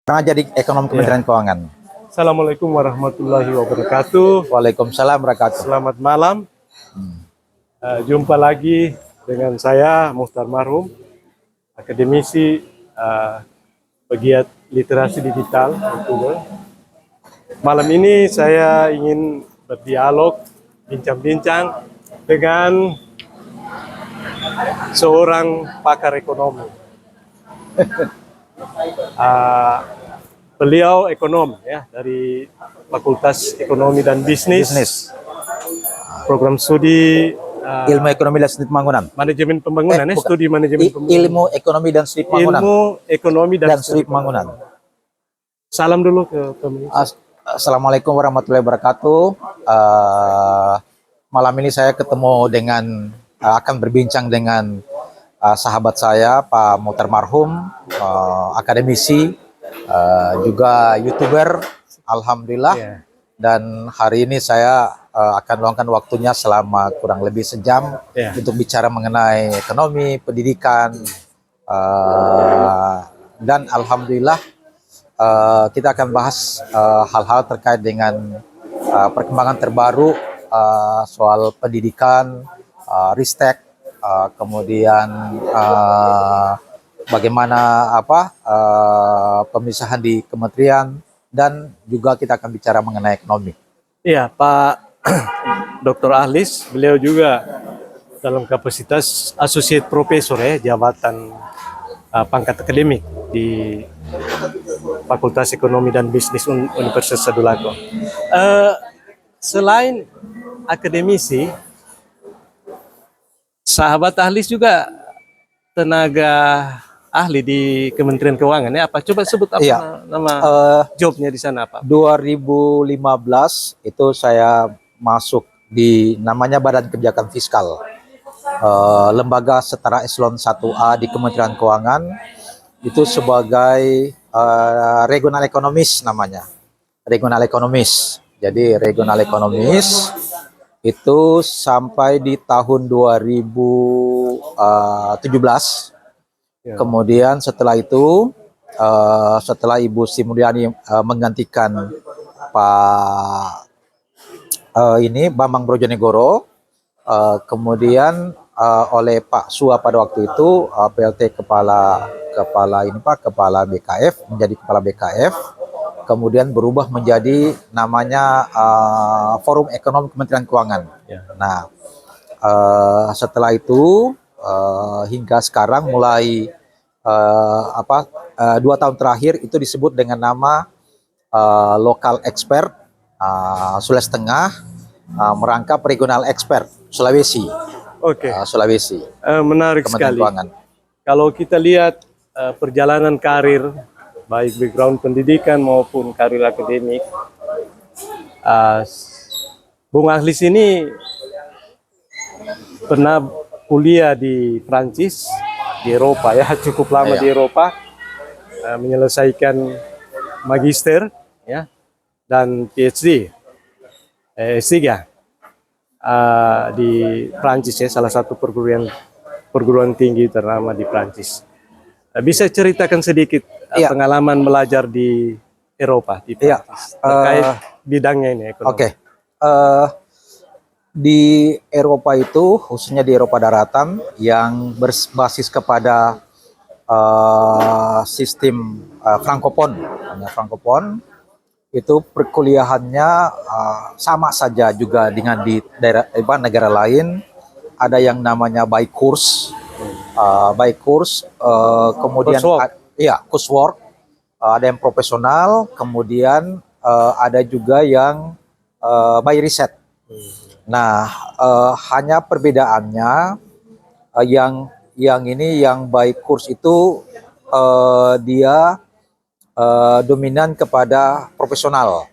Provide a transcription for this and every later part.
Pernah jadi ekonom Kementerian Keuangan. Assalamualaikum warahmatullahi wabarakatuh. Waalaikumsalam warahmatullahi wabarakatuh. Selamat malam. Jumpa lagi dengan saya Muhtar Marhum, akademisi pegiat literasi digital. Malam ini saya ingin berdialog, bincang-bincang dengan seorang pakar ekonomi. Beliau ekonom ya, dari Fakultas Ekonomi dan Bisnis. Program studi Ilmu Ekonomi dan Studi Pembangunan. Manajemen Pembangunan, studi Manajemen Pembangunan. Ilmu Ekonomi dan Studi Pembangunan. Ilmu Ekonomi dan Studi Pembangunan. Salam dulu ke pemirsa. Assalamualaikum warahmatullahi wabarakatuh. Malam ini saya ketemu dengan akan berbincang dengan sahabat saya Pak Muhtar Marhum, akademisi, juga YouTuber, alhamdulillah. Dan hari ini saya akan luangkan waktunya selama kurang lebih sejam untuk bicara mengenai ekonomi, pendidikan, dan alhamdulillah kita akan bahas hal-hal terkait dengan perkembangan terbaru soal pendidikan, ristek, kemudian bagaimana pemisahan di kementerian, dan juga kita akan bicara mengenai ekonomi. Iya, Pak Dr. Ahlis, beliau juga dalam kapasitas Associate Professor jabatan pangkat akademik di Fakultas Ekonomi dan Bisnis Universitas Sadulako. Selain akademisi, sahabat Ahlis juga tenaga ahli di Kementerian Keuangan ya. Apa coba sebut apa nama jobnya di sana, Pak? 2015 itu saya masuk di namanya Badan Kebijakan Fiskal, lembaga setara eselon 1A di Kementerian Keuangan, itu sebagai regional ekonomis namanya. Regional ekonomis. Jadi regional ekonomis itu sampai di tahun 2017. Kemudian setelah itu, setelah Ibu Sri Mulyani menggantikan Pak Bambang Brojonegoro, kemudian oleh Pak Sua pada waktu itu PLT kepala BKF, menjadi kepala BKF, kemudian berubah menjadi namanya Forum Ekonomi Kementerian Keuangan. Nah, setelah itu hingga sekarang mulai 2 tahun terakhir itu disebut dengan nama Lokal Expert Sulawesi Tengah, merangkap Regional Expert Sulawesi. Sulawesi. Menarik sekali. Kalau kita lihat perjalanan karir, baik background pendidikan maupun karir akademik, Bung Ahlis ini pernah kuliah di Prancis, di Eropa ya, cukup lama di Eropa, menyelesaikan magister ya, dan PhD S3 di Prancis ya, salah satu perguruan tinggi ternama di Prancis. Bisa ceritakan sedikit pengalaman belajar di Eropa, di Prancis, terkait bidangnya ini, ekonomi. Di Eropa itu, khususnya di Eropa daratan yang berbasis kepada sistem Frankofon, itu perkuliahannya sama saja juga dengan di negara lain. Ada yang namanya by course, kemudian coursework, ada yang profesional, kemudian ada juga yang by riset. Nah, hanya perbedaannya yang by course itu dia dominan kepada profesional,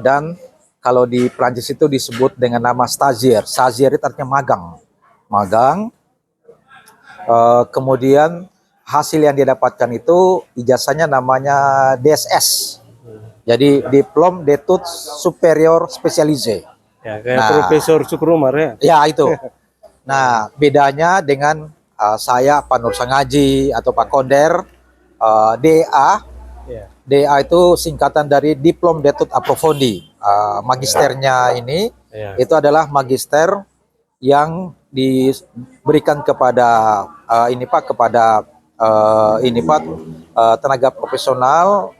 dan kalau di Prancis itu disebut dengan nama stagiaire. Stagiaire itu artinya magang. Kemudian hasil yang dia dapatkan itu ijazahnya namanya DSS. Jadi Diplôme d'études supérieures spécialisées. Ya, kayak Profesor Sukrumar ya. Ya, itu. Nah, bedanya dengan saya, Pak Nur Sangaji atau Pak Konder, DA. Ya. DA itu singkatan dari Diplom d'Etudes Approfondies. Magisternya ini Ya. itu adalah magister yang diberikan kepada tenaga profesional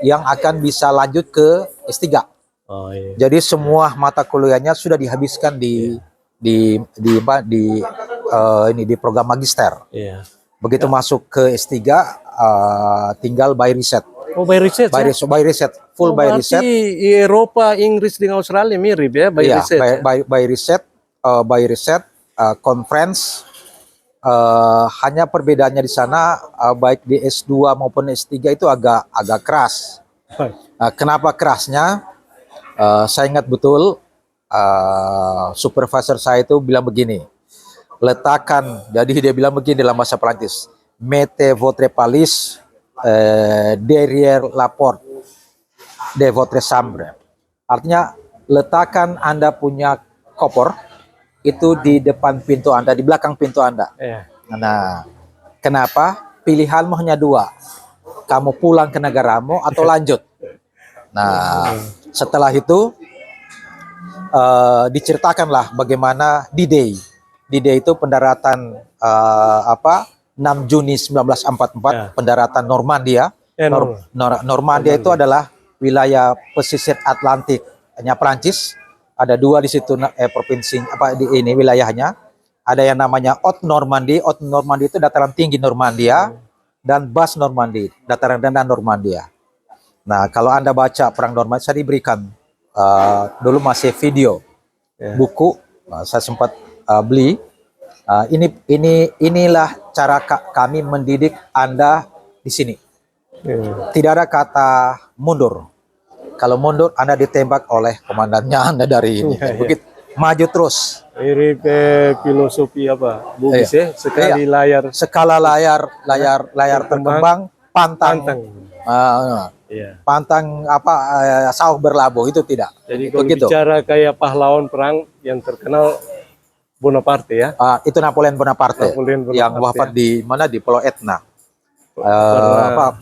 yang akan bisa lanjut ke S3. Oh iya. Jadi semua mata kuliahnya sudah dihabiskan di program magister. Iya. Begitu masuk ke S3 tinggal by riset. Oh, by research By, ya? by riset, full Oh, by berarti riset. Eropa, Inggris dengan Australia mirip ya, by Iya, research. Ya? by riset, conference. Hanya perbedaannya di sana baik di S2 maupun S3 itu agak keras. Kenapa kerasnya? Saya ingat betul supervisor saya itu bilang begini, letakkan, jadi dia bilang begini dalam bahasa Perancis, mettez votre valise derrière la porte de votre chambre. Artinya letakkan Anda punya koper itu di depan pintu Anda, di belakang pintu Anda. Iya. Nah, kenapa? Pilihanmu hanya dua, kamu pulang ke negaramu atau lanjut. Nah, setelah itu diceritakanlah bagaimana D-Day. D-Day itu pendaratan 6 Juni 1944, Ya. pendaratan Normandia. Ya, Normandia itu adalah wilayah pesisir Atlantiknya Prancis. Ada dua di situ provinsi di ini wilayahnya. Ada yang namanya Haute Normandie. Haute Normandie itu dataran tinggi Normandia, dan Basse Normandie, dataran rendah Normandia. Nah, kalau Anda baca Perang Normandia, saya diberikan dulu masih video, buku, saya sempat beli. Inilah cara kami mendidik Anda di sini. Tidak ada kata mundur. Kalau mundur, Anda ditembak oleh komandannya Anda dari ini. Begitu, maju terus. Mirip filosofi apa? Bugis Iya. ya, sekali layar Skala layar terkembang, pantang. Iya. Pantang sauh berlabuh, itu tidak. Jadi kalau Begitu. bicara kayak pahlawan perang yang terkenal Bonaparte ya. Itu Napoleon Bonaparte, Napoleon Bonaparte, yang wafat ya. di mana, di Pulau Etna. Karena-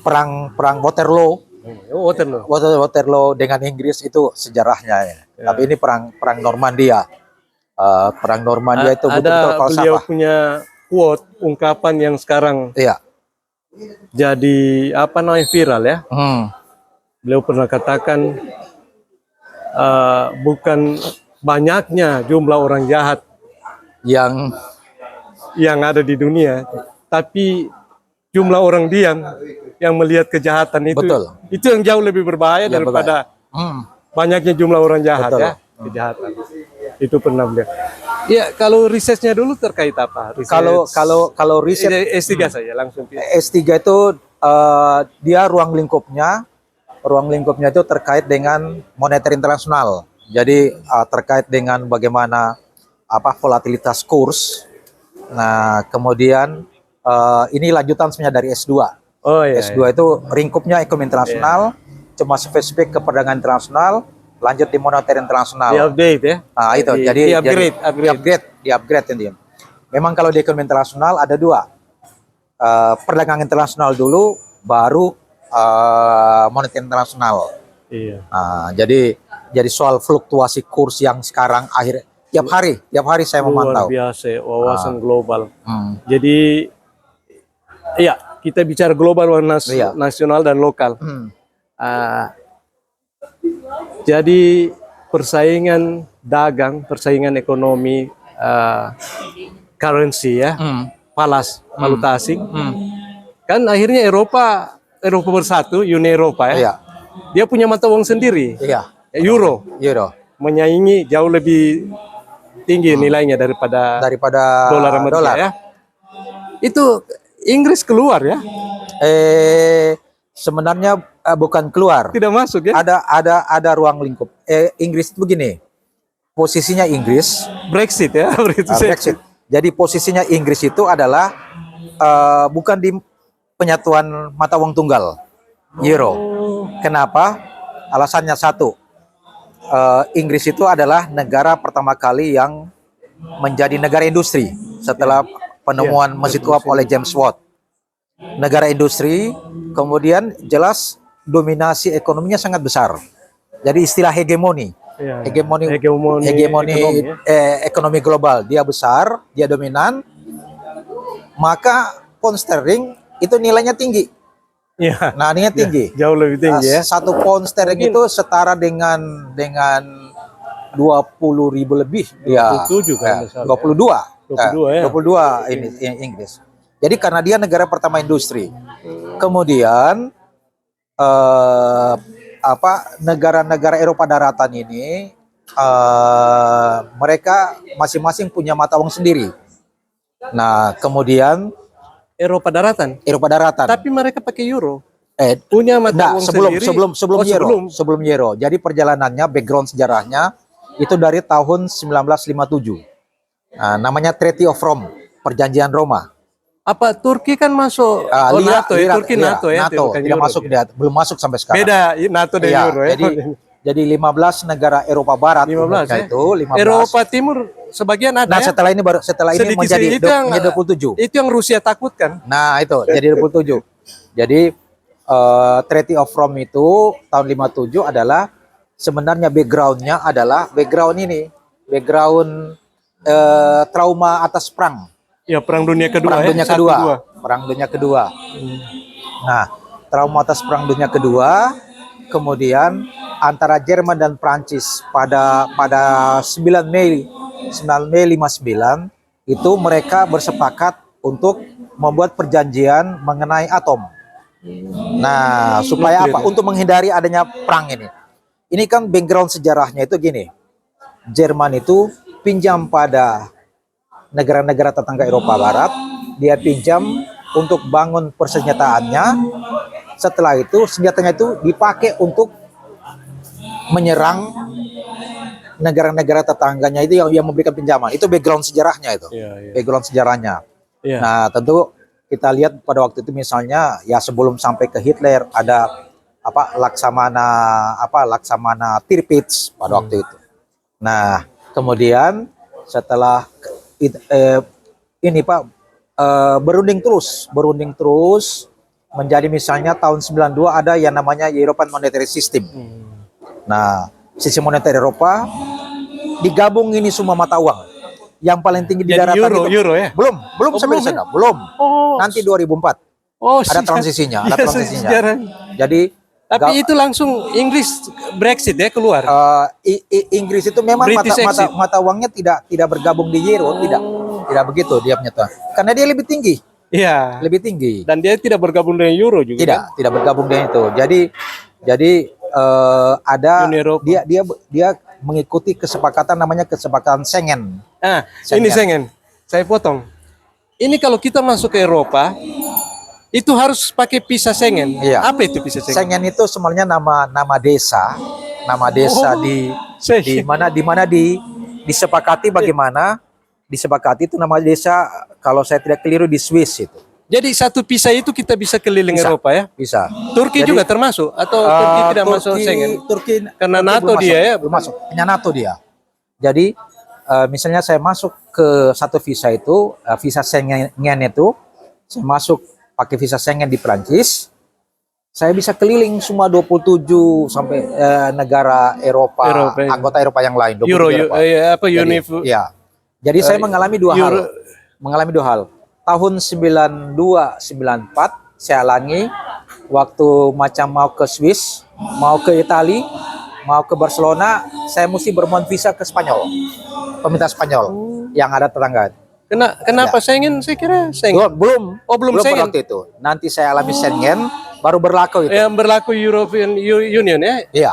Perang Waterloo. Oh, Waterloo. Waterloo dengan Inggris itu sejarahnya ya. Ya. Tapi ini perang Normandia. Perang Normandia itu betul-betul Ada beliau falsafah. punya quote, ungkapan yang sekarang Iya. jadi viral ya. Beliau pernah katakan bukan banyaknya jumlah orang jahat Yang ada di dunia, tapi jumlah orang diam yang melihat kejahatan itu. Betul. Itu yang jauh lebih berbahaya Yang daripada Hmm. banyaknya jumlah orang jahat. Betul. Ya, kejahatan. Itu pernah beliau. Ya, kalau risetnya dulu terkait apa? Riset Kalau riset S3 saja langsung. S3 itu dia ruang lingkupnya itu terkait dengan moneter internasional. Jadi terkait dengan bagaimana volatilitas kurs. Nah, kemudian ini lanjutan sebenarnya dari S2. Oh iya. S2 itu ringkupnya ekonomi internasional, cuma spesifik ke perdagangan internasional, lanjut di moneter internasional. Di update ya. Nah, itu Di jadi upgrade. di upgrade ini. Memang kalau di ekonomi internasional ada dua. Perdagangan internasional dulu, baru moneter internasional. Iya. Nah, jadi soal fluktuasi kurs yang sekarang tiap hari saya Luar memantau. biasa wawasan global. Hmm. Jadi iya, kita bicara global, Iya. nasional dan lokal. Hmm. Jadi persaingan dagang, persaingan ekonomi, currency ya, valuta asing. Kan akhirnya Eropa bersatu, Uni Eropa ya. Iya. Dia punya mata uang sendiri, Iya. euro, menyaingi jauh lebih tinggi nilainya daripada dolar Amerika ya. Itu Inggris keluar ya, Sebenarnya bukan keluar. tidak masuk ya. Ada ruang lingkup. Inggris itu begini. Posisinya Inggris Brexit ya, Brexit. Jadi posisinya Inggris itu adalah bukan di penyatuan mata uang tunggal euro. Kenapa? Alasannya satu. Inggris itu adalah negara pertama kali yang menjadi negara industri setelah penemuan mesin uap oleh James Watt. negara industri, kemudian jelas dominasi ekonominya sangat besar. Jadi istilah hegemoni, Ya, hegemoni, hegemoni ekonomi, ya. ekonomi global, dia besar, dia dominan, maka pound sterling itu nilainya tinggi. Iya. Nah, nilainya tinggi. Jauh lebih tinggi ya. Satu pound sterling Mungkin- itu setara dengan 20.000 lebih dia. 27 kan, misalnya. 22. 22 ya. 22 ini Inggris. Jadi karena dia negara pertama industri. Kemudian negara-negara Eropa daratan ini mereka masing-masing punya mata uang sendiri. Nah, kemudian Eropa daratan. Eropa daratan. Tapi mereka pakai euro. Punya Punya mata uang sebelum sendiri. sebelum Oh, euro, sebelum euro. Jadi perjalanannya, background sejarahnya itu dari tahun 1957. Nah, namanya Treaty of Rome, Perjanjian Roma. Apa Turki kan masuk NATO ya? Turki NATO ya? NATO bukan tidak euro, masuk, ya. belum masuk sampai sekarang. Beda NATO dan Iya, euro ya. jadi 15 negara Eropa Barat 15 umumnya ya. itu 15. Eropa Timur sebagian ada Nah, ya. setelah ini menjadi Sedikit-sedikit itu yang- menjadi 27. Itu yang Rusia takutkan. Nah, itu jadi 27. Jadi Treaty of Rome itu tahun 57 adalah sebenarnya background-nya adalah background trauma atas perang. Ya Perang Dunia Kedua Perang ya. Dunia Satu, Kedua. dua. Perang Dunia Kedua. Nah, trauma atas Perang Dunia Kedua, kemudian antara Jerman dan Prancis pada 9 Mei 59 itu mereka bersepakat untuk membuat perjanjian mengenai atom. Nah, supaya apa? Untuk menghindari adanya perang ini. Ini kan background sejarahnya itu gini. Jerman itu pinjam pada negara-negara tetangga Eropa Barat, dia pinjam untuk bangun persenjataannya. Setelah itu senjatanya itu dipakai untuk menyerang negara-negara tetangganya itu yang memberikan pinjaman. Itu background sejarahnya itu. Iya, iya. Background sejarahnya. Iya. Nah, tentu kita lihat pada waktu itu misalnya ya sebelum sampai ke Hitler ada Laksamana Tirpitz pada waktu itu. Nah, kemudian setelah berunding terus menjadi misalnya tahun 92 ada yang namanya European Monetary System. Nah, sistem moneter Eropa digabung ini semua mata uang. Yang paling tinggi di Jadi daratan euro ya? belum sampai di sana, belum. Oh, Nanti 2004 ada transisinya, Iya, sejarah. Jadi Tapi itu langsung Inggris Brexit ya keluar. Inggris itu memang British exit. mata uangnya tidak bergabung di euro, tidak begitu dia punya tuh. Karena dia lebih tinggi, Iya. lebih tinggi. Dan dia tidak bergabung dengan euro juga. Tidak bergabung dengan itu. Jadi ada Uni Eropa. dia mengikuti kesepakatan namanya kesepakatan Schengen. Ah, Schengen. ini Schengen. Saya potong. Ini kalau kita masuk ke Eropa, itu harus pakai visa Schengen. Iya. Apa itu visa Schengen? Schengen itu sebenarnya nama desa Oh, di mana disepakati bagaimana disepakati itu nama desa kalau saya tidak keliru di Swiss itu. Jadi satu visa itu kita bisa keliling Bisa. Eropa ya? Bisa. Turki Jadi, juga termasuk atau Turki tidak masuk Schengen? Turki Karena Turki NATO belum dia masuk, ya? belum masuk. Hanya NATO dia. Jadi misalnya saya masuk ke satu visa itu, visa Schengen itu, saya masuk pakai visa Schengen di Prancis, saya bisa keliling semua 27 sampai negara Eropa, ya. anggota Eropa yang lain. 27 Euro, Eropa. ya. Jadi saya mengalami dua Euro- hal. Mengalami dua hal. Tahun 92-94 saya alami waktu macam mau ke Swiss, mau ke Italia, mau ke Barcelona, saya mesti bermohon visa ke Spanyol. Pemerintah Spanyol yang ada tetangga. Kenapa Schengen? Saya kira Schengen. Belum. Oh, belum pada Schengen. waktu itu. Nanti saya alami Schengen baru berlaku itu. Yang berlaku European Union ya? Iya,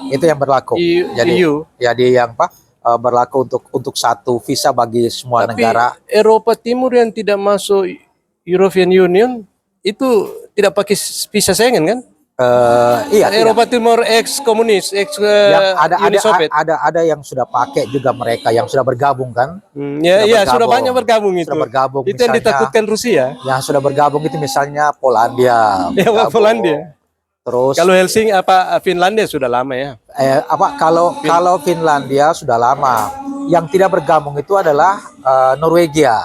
itu yang berlaku. Jadi EU. yang berlaku untuk satu visa bagi semua Tapi negara. Eropa Timur yang tidak masuk European Union itu tidak pakai visa Schengen kan? Iya, tidak. Eropa Timur ex komunis, ex Yang Uni Soviet. ada yang sudah pakai juga mereka yang sudah bergabung kan. Sudah bergabung. banyak bergabung itu. Sudah bergabung, Itu yang misalnya. ditakutkan Rusia. Yang sudah bergabung itu misalnya Polandia. Ya, bergabung. Polandia. Terus Kalau Helsinki Finlandia sudah lama ya. kalau Finlandia sudah lama. Yang tidak bergabung itu adalah Norwegia.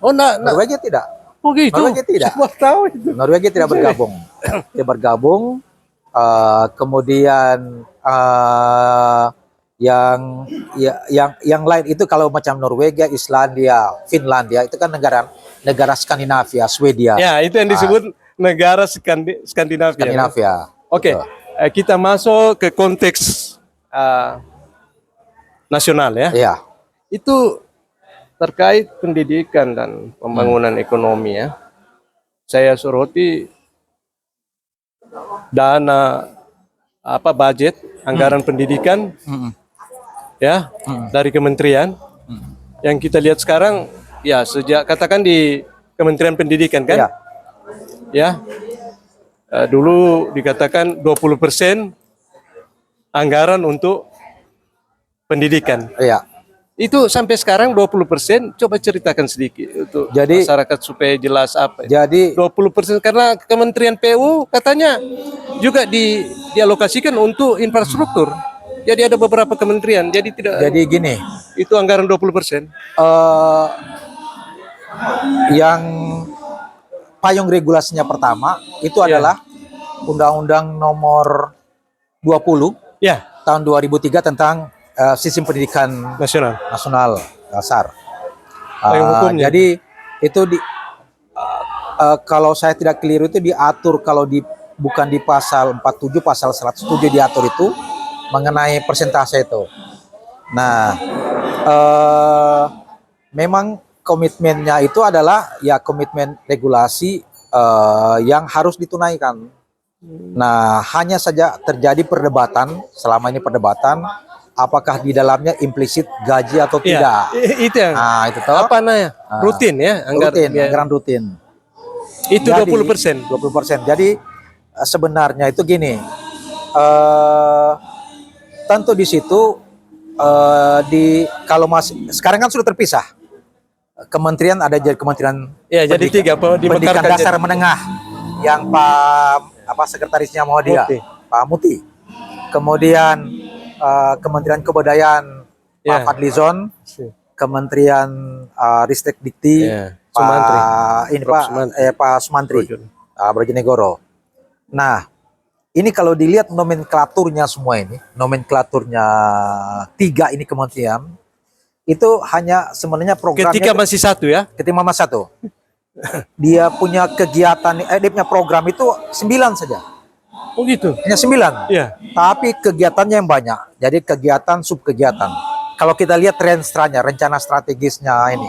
Oh, Norwegia tidak. Oh gitu. Norwegia tidak. Semua tahu itu. Norwegia tidak bergabung. Dia bergabung. Kemudian yang lain itu kalau macam Norwegia, Islandia, Finlandia itu kan negara Skandinavia, Swedia, Ya, itu yang disebut negara Skandinavia. Skandinavia. Oke, Betul. kita masuk ke konteks nasional ya. Iya. Itu terkait pendidikan dan pembangunan ekonomi ya. Saya soroti dana budget anggaran pendidikan ya dari kementerian yang kita lihat sekarang ya sejak katakan di Kementerian Pendidikan kan Iya. ya dulu dikatakan 20% anggaran untuk pendidikan. Iya. Itu sampai sekarang 20%, coba ceritakan sedikit untuk Jadi- masyarakat supaya jelas apa. Jadi 20% karena Kementerian PU katanya juga dialokasikan untuk infrastruktur. Jadi ada beberapa kementerian, jadi tidak jadi gini, itu anggaran 20%. yang payung regulasinya pertama itu adalah Undang-Undang Nomor 20 Ya, tahun 2003 tentang sistem pendidikan nasional. nasional dasar. Payung hukumnya. Jadi itu kalau saya tidak keliru itu diatur kalau bukan di pasal 47, pasal 107 diatur itu mengenai persentase itu. Nah, memang komitmennya itu adalah ya komitmen regulasi yang harus ditunaikan. Nah, hanya saja terjadi perdebatan, selama ini perdebatan, apakah di dalamnya implisit gaji atau tidak. Itu yang Nah, itu toh. apa namanya? Rutin ya, Anggaran rutin. Itu Jadi, 20%. 20%. Jadi sebenarnya itu gini, tentu di situ kalau masih sekarang kan sudah terpisah. Kementerian ada jadi kementerian Ya, jadi tiga pendidikan dimekarkan dasar menengah yang sekretarisnya Muhammadiyah, Muti. Pak Muti. Kemudian Kementerian Kebudayaan Pak Ya. Fadlizon, Kementerian Ristek Dikti Ya, Sumantri. Prof. Pak Sumantri Brojonegoro. Nah, ini kalau dilihat nomenklaturnya semua ini, nomenklaturnya 3 ini kementerian, itu hanya sebenarnya programnya Ketika masih satu ya. ketika Mama satu. Dia punya kegiatan, dia punya program itu 9 saja. Oh gitu. Hanya 9. Iya. Tapi kegiatannya yang banyak. Jadi kegiatan subkegiatan. Kalau kita lihat renstranya, rencana strategisnya ini.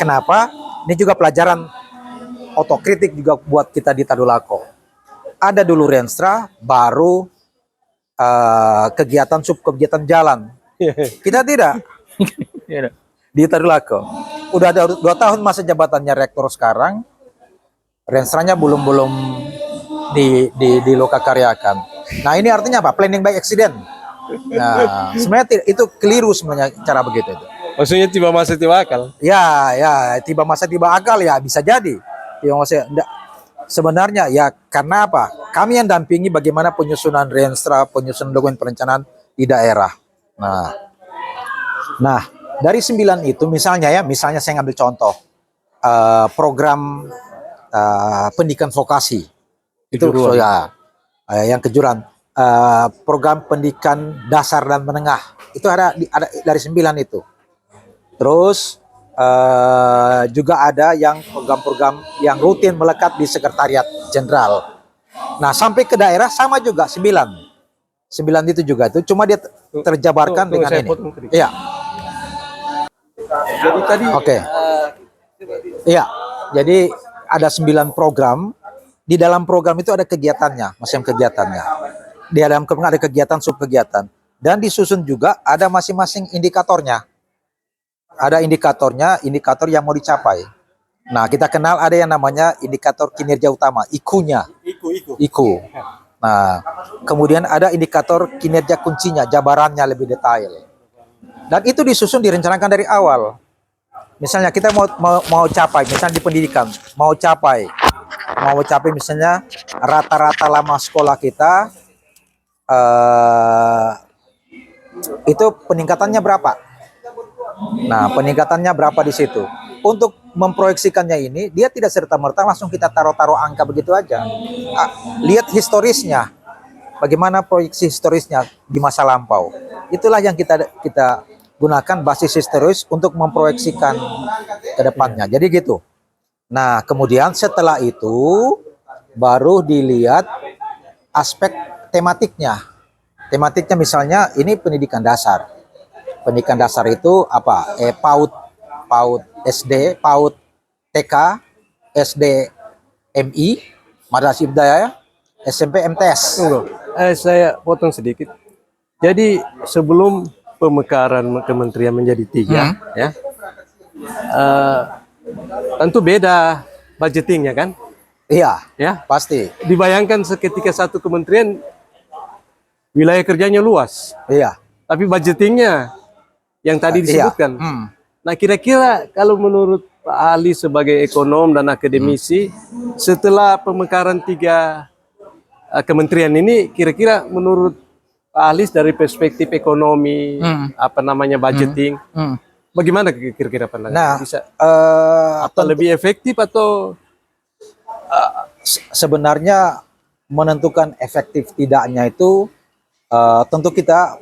Kenapa? Ini juga pelajaran otokritik juga buat kita di Tadulako. Ada dulu renstra, baru kegiatan subkegiatan jalan. Kita tidak. Di Tadulako. Udah ada 2 tahun masa jabatannya rektor sekarang. Renstranya belum dilokakaryakan. Nah, ini artinya apa? Planning by accident. Nah, sebenarnya itu keliru sebenarnya cara begitu itu. Maksudnya tiba masa tiba akal. Ya, tiba masa tiba akal ya bisa jadi. Tiba masa sebenarnya ya karena apa? Kami yang dampingi bagaimana penyusunan renstra, penyusunan dokumen perencanaan di daerah. Nah, dari 9 itu misalnya saya ngambil contoh program pendidikan vokasi. Itu yang kejuruan program pendidikan dasar dan menengah itu ada dari 9 itu. Terus juga ada yang program-program yang rutin melekat di Sekretariat Jenderal. Nah, sampai ke daerah sama juga 9 itu juga itu cuma dia terjabarkan dengan ini. Iya. Jadi tadi Oke. Iya. Jadi ada 9 program. Di dalam program itu ada kegiatannya, macam kegiatannya. Di dalam ada kegiatan subkegiatan dan disusun juga ada masing-masing indikatornya. Ada indikator yang mau dicapai. Nah, kita kenal ada yang namanya indikator kinerja utama, IKU-nya. IKU. Nah, kemudian ada indikator kinerja kuncinya, jabarannya lebih detail. Dan itu disusun direncanakan dari awal. Misalnya kita mau capai, misalnya di pendidikan, mau capai misalnya rata-rata lama sekolah kita itu peningkatannya berapa? Nah, peningkatannya berapa di situ? Untuk memproyeksikannya ini, dia tidak serta-merta langsung kita taruh-taruh angka begitu aja. Lihat historisnya, bagaimana proyeksi historisnya di masa lampau. Itulah yang kita gunakan basis historis untuk memproyeksikan ke depannya. Jadi gitu. Nah, kemudian setelah itu baru dilihat aspek tematiknya. Tematiknya misalnya ini pendidikan dasar. Pendidikan dasar itu apa? PAUD SD, PAUD TK, SD MI, Madrasah Ibtidaiyah, SMP MTS. Tunggu, saya potong sedikit. Jadi sebelum pemekaran kementerian menjadi 3, ya, tentu beda budgetingnya kan? Iya, Ya, pasti. dibayangkan seketika satu kementerian wilayah kerjanya luas, Iya. tapi budgetingnya yang tadi Iya. disebutkan. Nah, kira-kira kalau menurut Pak Ali sebagai ekonom dan akademisi, setelah pemekaran 3 kementerian ini, kira-kira menurut Pak Ali dari perspektif ekonomi, budgeting, bagaimana kira-kira pandangan? Nah, Bisa apa lebih efektif atau sebenarnya menentukan efektif tidaknya itu tentu kita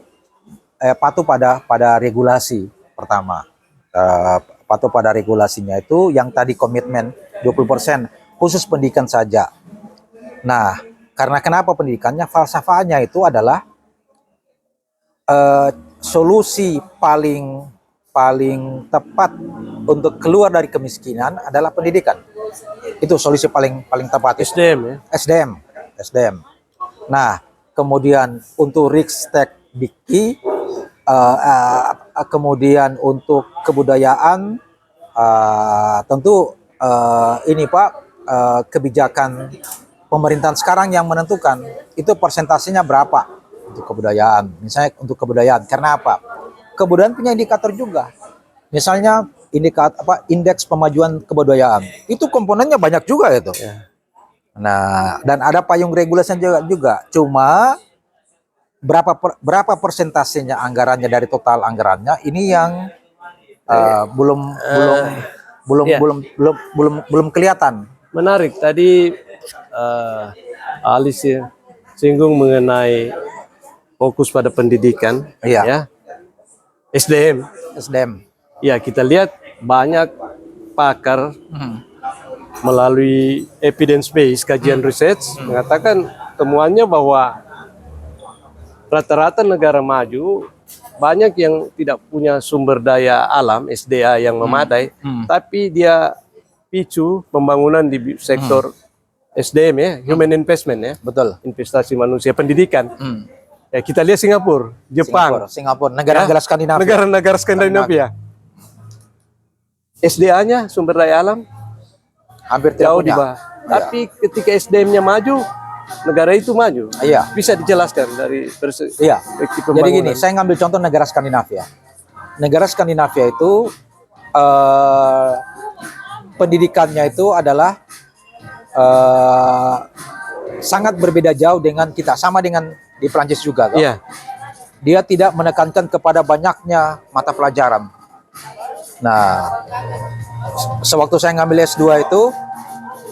patuh pada regulasi pertama. Patuh pada regulasinya itu yang tadi komitmen 20% khusus pendidikan saja. Nah, karena kenapa pendidikannya, falsafahnya itu adalah solusi paling tepat untuk keluar dari kemiskinan adalah pendidikan. Itu solusi paling tepat. SDM ya? SDM. Nah, kemudian untuk Ristek Dikti, kemudian untuk kebudayaan, tentu ini Pak, kebijakan pemerintahan sekarang yang menentukan itu persentasenya berapa untuk kebudayaan. Misalnya untuk kebudayaan, karena apa? Kebudayaan punya indikator juga. Misalnya indeks pemajuan kebudayaan. Itu komponennya banyak juga itu. Nah, dan ada payung regulasinya juga. Cuma berapa persentasenya anggarannya dari total anggarannya ini yang belum kelihatan. Menarik. Tadi Ali singgung mengenai fokus pada pendidikan, Iya. ya, SDM. Ya, kita lihat banyak pakar melalui evidence base kajian research mengatakan temuannya bahwa rata-rata negara maju banyak yang tidak punya sumber daya alam SDA yang memadai, tapi dia picu pembangunan di sektor SDM ya, human investment ya, Betul. investasi manusia, pendidikan. Ya, kita lihat Singapura, Jepang, Singapura, negara-negara Skandinavia. negara-negara Skandinavia. SDA-nya sumber daya alam Hampir tidak jauh di punya. bawah. Tapi ketika SDM-nya maju, negara itu maju. Iya. Bisa dijelaskan dari Iya. perspektif Jadi gini, pembangunan. saya ngambil contoh negara Skandinavia. Negara Skandinavia itu pendidikannya itu adalah sangat berbeda jauh dengan kita, sama dengan di Prancis juga. Kan? Iya. Dia tidak menekankan kepada banyaknya mata pelajaran. Nah, sewaktu saya ngambil S2 itu,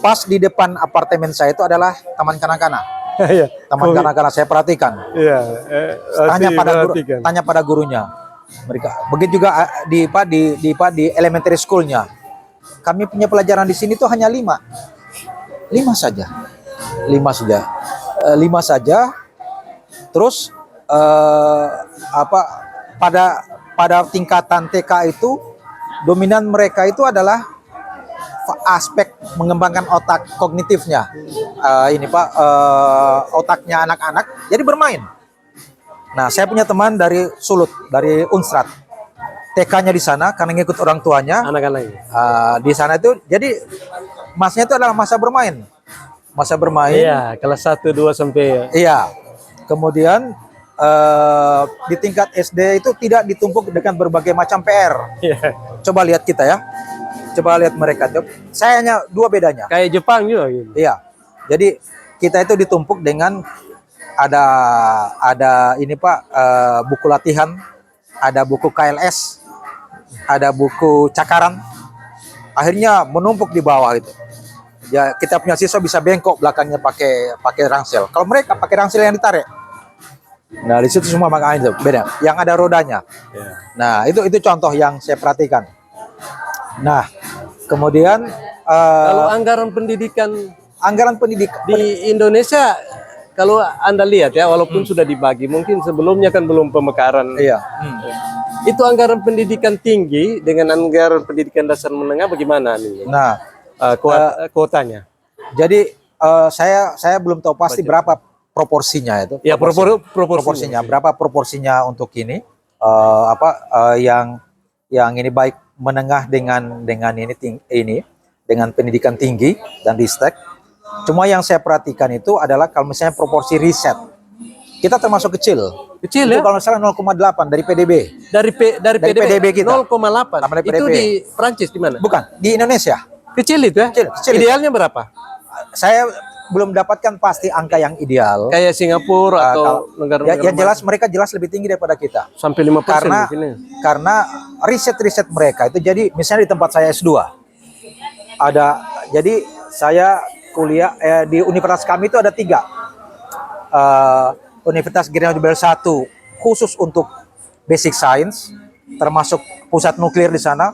pas di depan apartemen saya itu adalah taman kanak-kanak. Iya. Taman kanak-kanak saya perhatikan. Iya. Tanya pada gurunya. Mereka begitu juga di elementary schoolnya. Kami punya pelajaran di sini tuh hanya 5 saja. 5 saja. Terus pada tingkatan TK itu dominan mereka itu adalah aspek mengembangkan otak kognitifnya. Otaknya anak-anak jadi bermain. Nah, saya punya teman dari Sulut, dari Unstrat. TK-nya di sana karena ngikut orang tuanya. Anak-anak. Di sana itu jadi masnya itu adalah masa bermain. Masa bermain. Iya, kelas 1, 2 sampai. Iya. Kemudian di tingkat SD itu tidak ditumpuk dengan berbagai macam PR. Iya. Coba lihat kita ya. Coba lihat mereka. Saya hanya 2 bedanya. Kayak Jepang juga gitu. Iya. Jadi kita itu ditumpuk dengan ada ini Pak, buku latihan, ada buku KLS, ada buku cakaran, akhirnya menumpuk di bawah itu. Ya kita punya siswa bisa bengkok belakangnya pakai rangsel. Kalau mereka pakai rangsel yang ditarik. Nah di situ semua makanya itu beda. Yang ada rodanya. Ya. Nah itu contoh yang saya perhatikan. Nah kemudian Kalau anggaran pendidikan di Indonesia, kalau Anda lihat ya, walaupun sudah dibagi, mungkin sebelumnya kan belum pemekaran. iya. Itu anggaran pendidikan tinggi dengan anggaran pendidikan dasar menengah bagaimana nih? Nah Kuotanya? jadi saya belum tahu pasti berapa proporsinya itu. Ya, Proporsinya berapa proporsinya untuk ini yang ini baik menengah dengan ini dengan pendidikan tinggi dan ristek. Cuma yang saya perhatikan itu adalah kalau misalnya proporsi riset kita termasuk kecil. Kecil Itu ya? kalau salah 0,8 dari PDB. Dari PDB kita. 0,8. Sama dari Itu PDB. di Prancis di mana? Bukan, di Indonesia. Kecil itu ya? Kecil. Idealnya berapa? Saya belum dapatkan pasti angka yang ideal. Kayak Singapura atau negara-negara yang jelas mereka jelas lebih tinggi daripada kita. sampai 5% Karena mungkin ya? karena riset mereka itu, jadi misalnya di tempat saya S2 ada, jadi saya kuliah di universitas kami itu ada 3 Universitas Grenada Nobel 1 khusus untuk basic science, termasuk pusat nuklir di sana.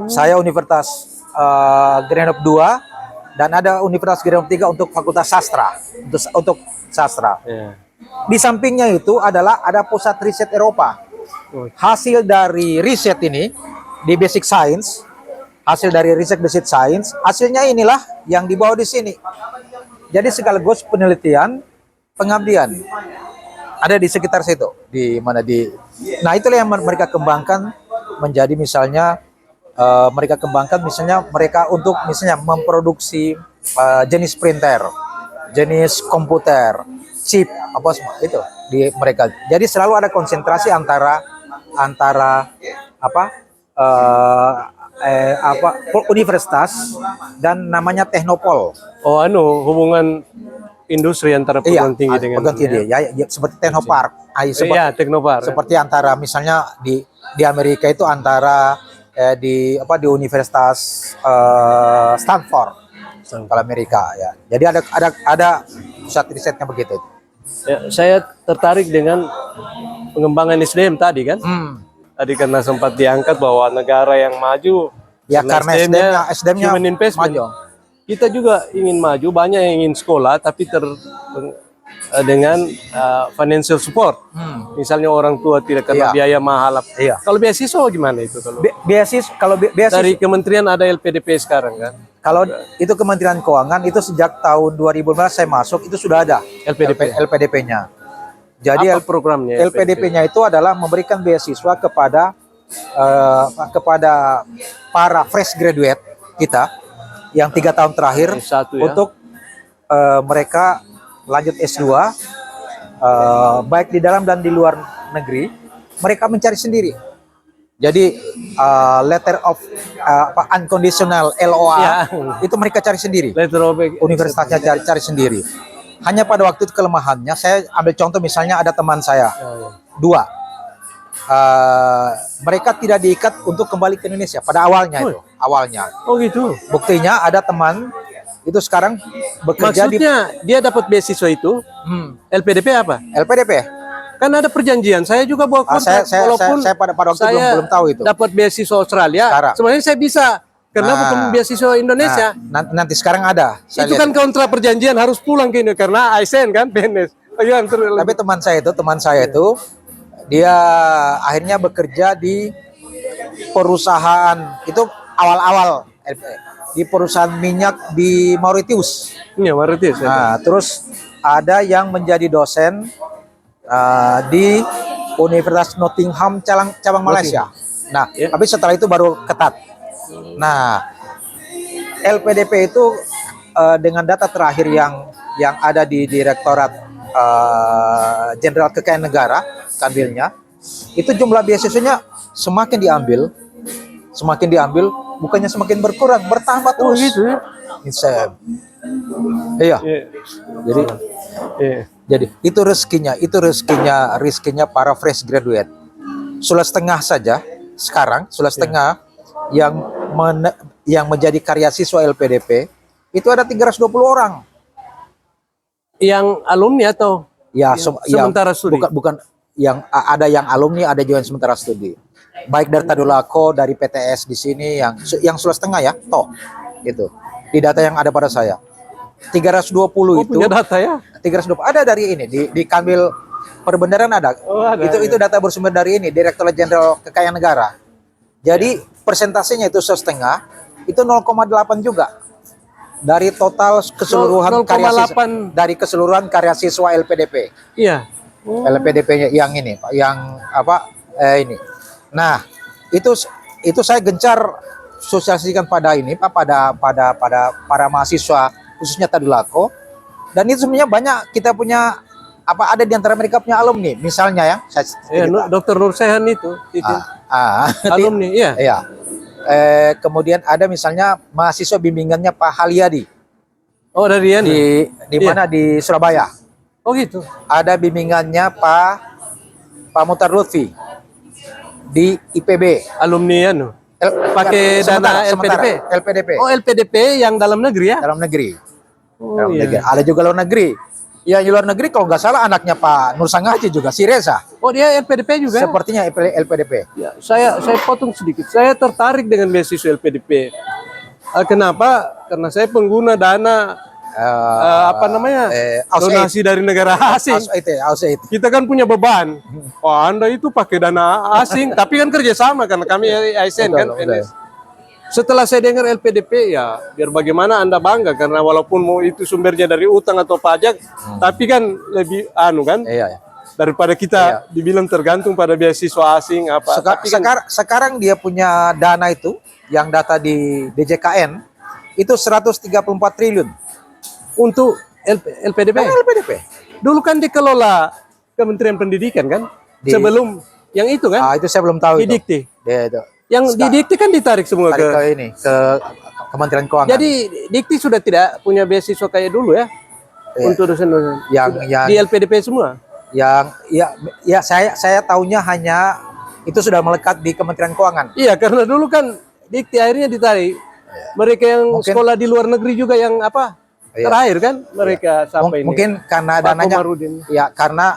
Saya Universitas Grenada 2 dan ada Universitas Grenada 3 untuk Fakultas Sastra, untuk sastra. Ya. Di sampingnya itu ada pusat riset Eropa. Hasil dari riset ini di basic science, hasilnya inilah yang dibawa di sini. Jadi sekaligus penelitian, pengabdian ada di sekitar situ. Nah itulah yang mereka kembangkan menjadi misalnya mereka untuk misalnya memproduksi jenis printer, jenis komputer, chip apa semua itu di mereka. Jadi selalu ada konsentrasi antara universitas dan namanya Teknopol. Oh, Iya, hubungan industri antara perguruan tinggi dengan perguruan tinggi. Ya, seperti Teknopark. Teknopark. Seperti antara misalnya di Amerika itu antara di Universitas Stanford kalau Amerika ya. Jadi ada pusat risetnya begitu. Ya, saya tertarik dengan pengembangan SDM tadi kan. Tadi karena sempat diangkat bahwa negara yang maju Ya karena SDM-nya human investment. maju. Kita juga ingin maju, banyak yang ingin sekolah tapi dengan financial support. Misalnya orang tua tidak kena biaya mahal. Iya. Kalau beasiswa gimana itu kalau? Beasiswa Dari kementerian ada LPDP sekarang kan? kalau itu Kementerian Keuangan itu sejak tahun 2015 saya masuk itu sudah ada LPDP-nya. Jadi Apa programnya? LPDP-nya itu adalah memberikan beasiswa kepada para fresh graduate kita yang 3 tahun terakhir S1 ya? untuk mereka lanjut S2 baik di dalam dan di luar negeri, mereka mencari sendiri. Jadi letter of unconditional LOA Ya. itu mereka cari sendiri. Letter of Universitasnya cari sendiri. Hanya pada waktu itu kelemahannya, saya ambil contoh misalnya ada teman saya 2, mereka tidak diikat untuk kembali ke Indonesia pada awalnya itu. Oh gitu. Buktinya ada teman itu sekarang bekerja Maksudnya dia dapat beasiswa itu LPDP apa? LPDP. Kan ada perjanjian. Saya juga bawa kontrak. Saya pada waktu itu belum tahu itu. Dapat beasiswa Australia. Sekarang. Sebenarnya saya bisa karena bukan beasiswa Indonesia. Nanti sekarang ada. Itu kan kontrak perjanjian harus pulang ke Indonesia karena ASN kan PNS. Tapi teman saya itu dia akhirnya bekerja di perusahaan itu awal-awal di perusahaan minyak di Mauritius. Iya, Mauritius. Nah, terus ada yang menjadi dosen di Universitas Nottingham cabang Malaysia. Nah, tapi setelah itu baru ketat. Nah, LPDP itu dengan data terakhir yang ada di Direktorat Jenderal Kekayaan Negara, Kanwilnya, itu jumlah beasiswanya semakin diambil, bukannya semakin berkurang, bertambah terus. Oh gitu ya. Iya. Jadi Jadi itu rezekinya para fresh graduate. Sudah setengah saja sekarang, yang yang menjadi karya siswa LPDP itu ada 320 orang. Yang alumni atau Ya, sementara studi? Bukan yang ada yang alumni, ada juga yang sementara studi. Baik dari Tadulako, dari PTS di sini yang 1,5 ya, toh. Gitu. Di data yang ada pada saya. 320 itu punya data ya? 320 ada dari ini di Kanwil Perbendaharaan ada. Oh, ada. Itu data bersumber dari ini Direktorat Jenderal Kekayaan Negara. Jadi persentasenya itu 1,5, itu 0,8 juga dari total keseluruhan 0,8. dari keseluruhan karya siswa LPDP. Iya. LPDP-nya yang ini, Pak, yang apa ini. Nah, itu saya gencar sosialisasikan pada ini, Pak, pada para mahasiswa khususnya Tadulako. Dan itu sebenarnya banyak kita punya ada di antara mereka punya alumni, misalnya ya. Dr. Nur Sehan itu. Alumni, iya. Iya. Kemudian ada misalnya mahasiswa bimbingannya Pak Halyadi. Oh, dari Yan. Di mana di Surabaya. Oh gitu. Ada bimbingannya Pak Mutar Lutfi di IPB. Alumni Yan. Pakai dana LPDP. LPDP. Oh, LPDP yang dalam negeri ya? Dalam negeri. Oh, Dalam iya. negeri. Ada juga luar negeri. Ya, di luar negeri kalau nggak salah anaknya Pak Nur Sangaji juga, si Reza. Oh, dia LPDP juga? Sepertinya LPDP. Ya, saya potong sedikit. Saya tertarik dengan beasiswa LPDP. Kenapa? Karena saya pengguna dana donasi dari negara asing. Itu. Kita kan punya beban. Oh, Anda itu pakai dana asing, tapi kan kerjasama karena kami ASN kan. Betul. Setelah saya dengar LPDP, ya biar bagaimana Anda bangga karena walaupun mau itu sumbernya dari utang atau pajak, tapi kan lebih kan Iya. daripada kita dibilang tergantung pada beasiswa asing apa. Sekarang dia punya dana itu yang data di DJKN itu 134 triliun untuk LPDP. LPDP. Dulu kan dikelola Kementerian Pendidikan kan? Sebelum yang itu kan? Itu saya belum tahu di Dikti. Itu. Yang di Dikti kan ditarik semua ke Kementerian Keuangan. Jadi Dikti sudah tidak punya beasiswa kayak dulu ya? Untuk dosen-dosen. Yang di LPDP semua. Saya tahunya hanya itu sudah melekat di Kementerian Keuangan. Iya, karena dulu kan Dikti akhirnya ditarik. Mereka yang sekolah di luar negeri juga yang terakhir kan mereka sampai ini. Mungkin karena dananya karena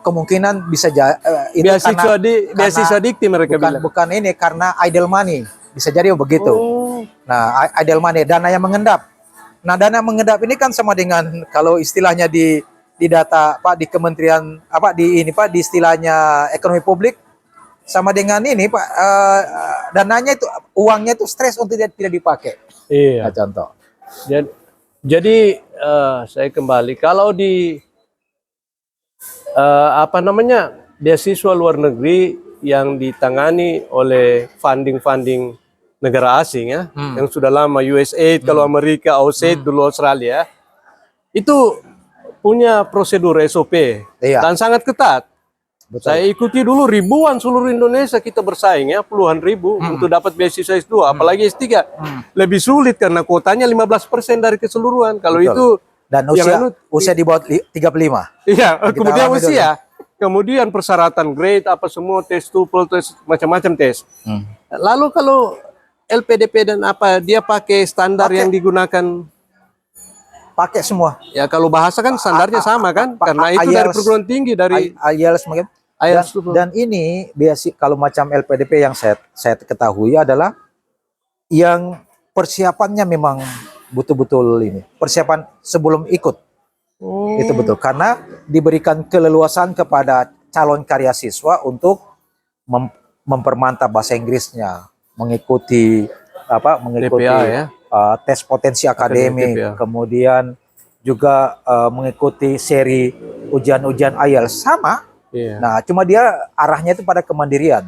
kemungkinan bisa itu beasiswa Dikti mereka bilang. Bukan ini karena idle money. Bisa jadi begitu. Oh. Nah, idle money, dana yang mengendap. Nah, dana mengendap ini kan sama dengan kalau istilahnya di data di Kementerian di istilahnya ekonomi publik sama dengan ini Pak, dananya itu uangnya itu stres untuk tidak dipakai. Iya. Nah, contoh. Jadi saya kembali kalau di beasiswa luar negeri yang ditangani oleh funding negara asing ya, yang sudah lama USAID kalau Amerika, USAID dulu Australia, itu punya prosedur SOP dan sangat ketat. Betul. Saya ikuti dulu ribuan seluruh Indonesia kita bersaing ya, puluhan ribu untuk dapat beasiswa S2, apalagi S3. Lebih sulit karena kuotanya 15% dari keseluruhan. Kalau itu dan usia di bawah 35. Iya, kemudian usia. Kemudian persyaratan grade apa semua, tes TOEFL, tes macam-macam tes. Lalu kalau LPDP dan dia pakai standar yang digunakan? Pakai semua. Ya kalau bahasa kan standarnya sama kan? Karena itu dari perguruan tinggi dari IELTS mungkin. Dan ini biasa kalau macam LPDP yang saya ketahui adalah yang persiapannya memang betul-betul ini. Persiapan sebelum ikut. Itu betul karena diberikan keleluasan kepada calon karya siswa untuk mempermantap bahasa Inggrisnya, mengikuti DPA, ya? Tes potensi akademik, kemudian juga mengikuti seri ujian-ujian IELTS sama. Nah, cuma dia arahnya itu pada kemandirian,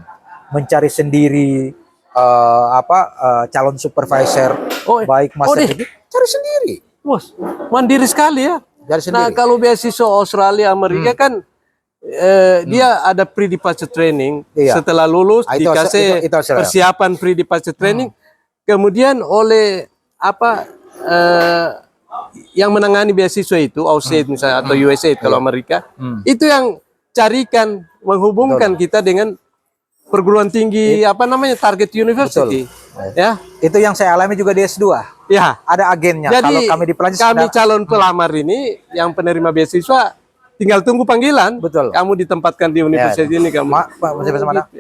mencari sendiri calon supervisor baik master degree, cari sendiri. Bos, mandiri sekali ya. Nah, kalau beasiswa Australia, Amerika kan dia ada pre-departure training. Setelah lulus dikasih persiapan pre-departure training. Kemudian oleh yang menangani beasiswa itu, USAID misalnya atau USAID kalau Amerika, itu yang carikan menghubungkan kita dengan perguruan tinggi apa namanya target university. Ya. Itu yang saya alami juga di S2. Ya. Ada agennya. Jadi Kalau kami di Perancis kami calon pelamar ini yang penerima beasiswa tinggal tunggu panggilan. Betul. Kamu ditempatkan di universitas ini kamu.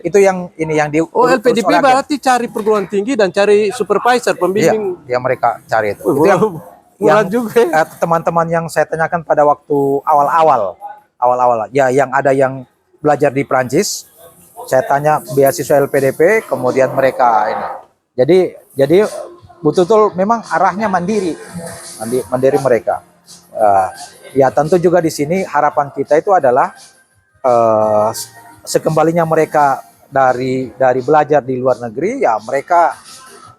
Itu yang ini yang di LPDP berarti cari perguruan tinggi dan cari supervisor pembimbing. Iya, yang mereka cari itu. Itu yang juga. Teman-teman yang saya tanyakan pada waktu awal-awal ya, yang ada yang belajar di Prancis, saya tanya beasiswa LPDP, kemudian mereka ini. Jadi betul-betul memang arahnya mandiri mereka. Ya tentu juga di sini harapan kita itu adalah sekembalinya mereka dari belajar di luar negeri, ya mereka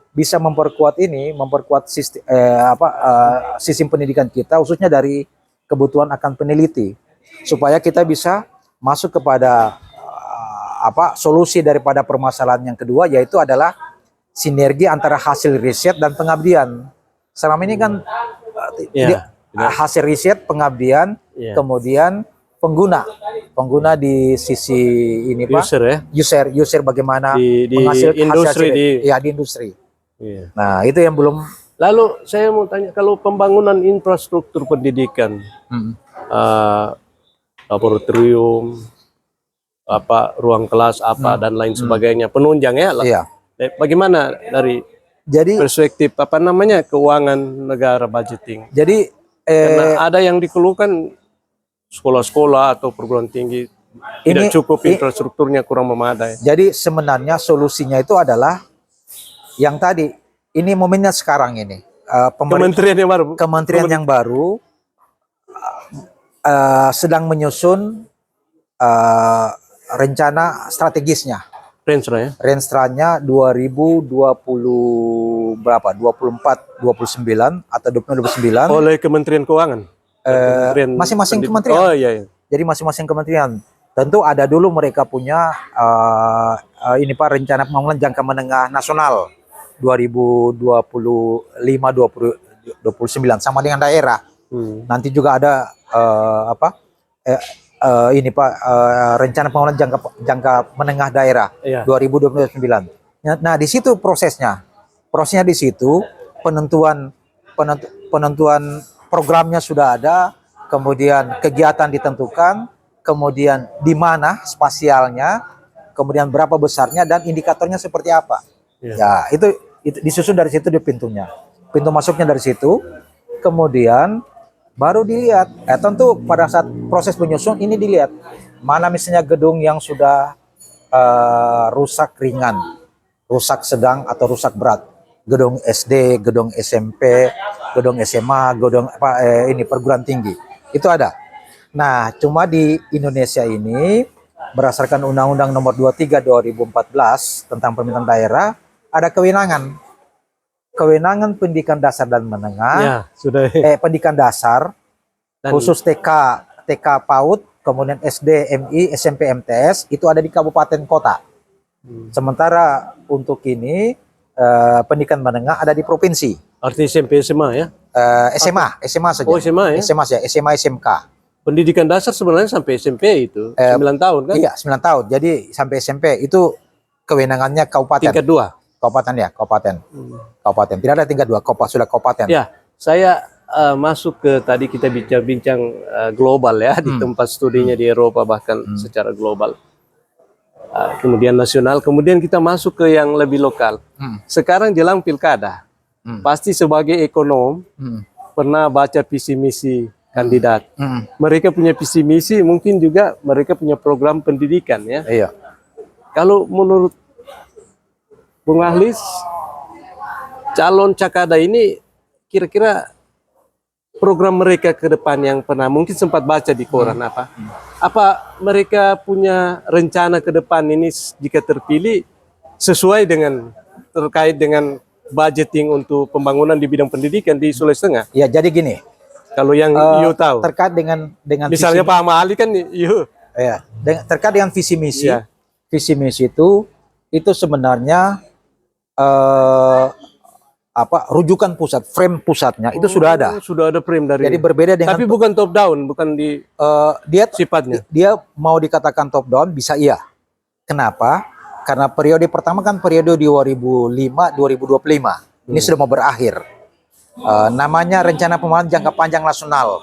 bisa memperkuat sistem pendidikan kita, khususnya dari kebutuhan akan peneliti, supaya kita bisa masuk kepada solusi daripada permasalahan yang kedua, yaitu adalah sinergi antara hasil riset dan pengabdian. Selama ini kan hasil riset, pengabdian, kemudian pengguna di sisi ini Pak, user bagaimana menghasilkan industri hasil di industri. Nah, itu yang belum. Lalu saya mau tanya, kalau pembangunan infrastruktur pendidikan, laboratorium, ruang kelas dan lain sebagainya, penunjang ya. Bagaimana dari perspektif keuangan negara budgeting? Jadi karena ada yang dikeluhkan sekolah-sekolah atau perguruan tinggi tidak cukup infrastrukturnya, kurang memadai. Jadi sebenarnya solusinya itu adalah yang tadi, ini momennya sekarang ini. Kementerian yang baru sedang menyusun rencana strategisnya. Range-nya 2020 berapa? 24, 29 atau 29 oleh Kementerian Keuangan. Masing-masing kementerian. Oh iya. Jadi masing-masing kementerian. Tentu ada dulu mereka punya ini Pak, rencana pembangunan jangka menengah nasional 2025-2029 sama dengan daerah. Nanti juga ada ini Pak, rencana pembangunan jangka menengah daerah 2029. Nah, di situ prosesnya di situ penentuan programnya sudah ada, kemudian kegiatan ditentukan, kemudian di mana spasialnya, kemudian berapa besarnya dan indikatornya seperti apa. Ya, itu disusun dari situ, di pintu masuknya dari situ, kemudian baru dilihat. Tentu pada saat proses penyusun ini dilihat mana misalnya gedung yang sudah rusak ringan, rusak sedang atau rusak berat. Gedung SD, gedung SMP, gedung SMA, gedung perguruan tinggi. Itu ada. Nah, cuma di Indonesia ini berdasarkan Undang-Undang Nomor 23 2014 tentang pemerintahan daerah, ada kewenangan pendidikan dasar dan menengah, pendidikan dasar dan khusus TK PAUD, kemudian SD, MI, SMP, MTS itu ada di kabupaten kota. Sementara untuk ini pendidikan menengah ada di provinsi. Artinya SMP, SMA ya? SMA saja. Oh, SMA ya? SMA saja, SMA, SMK. Pendidikan dasar sebenarnya sampai SMP itu 9 tahun kan? Iya, 9 tahun. Jadi sampai SMP itu kewenangannya kabupaten. Tingkat 2. Kabupaten ya, kabupaten. Kabupaten. Tidak ada tingkat 2, sudah kabupaten. Ya, saya masuk ke tadi kita bincang-bincang global ya, di tempat studinya di Eropa bahkan secara global. Kemudian nasional, kemudian kita masuk ke yang lebih lokal. Sekarang jelang pilkada, pasti sebagai ekonom pernah baca visi misi kandidat. Mereka punya visi misi, mungkin juga mereka punya program pendidikan ya. Iya. Kalau menurut Bung Ahlis, calon Cakada ini kira-kira program mereka ke depan yang pernah mungkin sempat baca di koran apa mereka punya rencana ke depan ini jika terpilih sesuai dengan terkait dengan budgeting untuk pembangunan di bidang pendidikan di Sulawesi Tengah? Ya, jadi gini. Kalau yang you tahu terkait dengan misalnya Pak Ahmad Ali kan you. Ya, terkait dengan visi misi. Visi misi itu sebenarnya rujukan pusat, frame pusatnya itu sudah ada. Sudah ada frame dari. Jadi berbeda dengan. Tapi bukan top down, bukan di sifatnya. Dia mau dikatakan top down bisa iya. Kenapa? karena periode pertama kan periode 2005-2025. Ini sudah mau berakhir. Namanya rencana pembangunan jangka panjang nasional.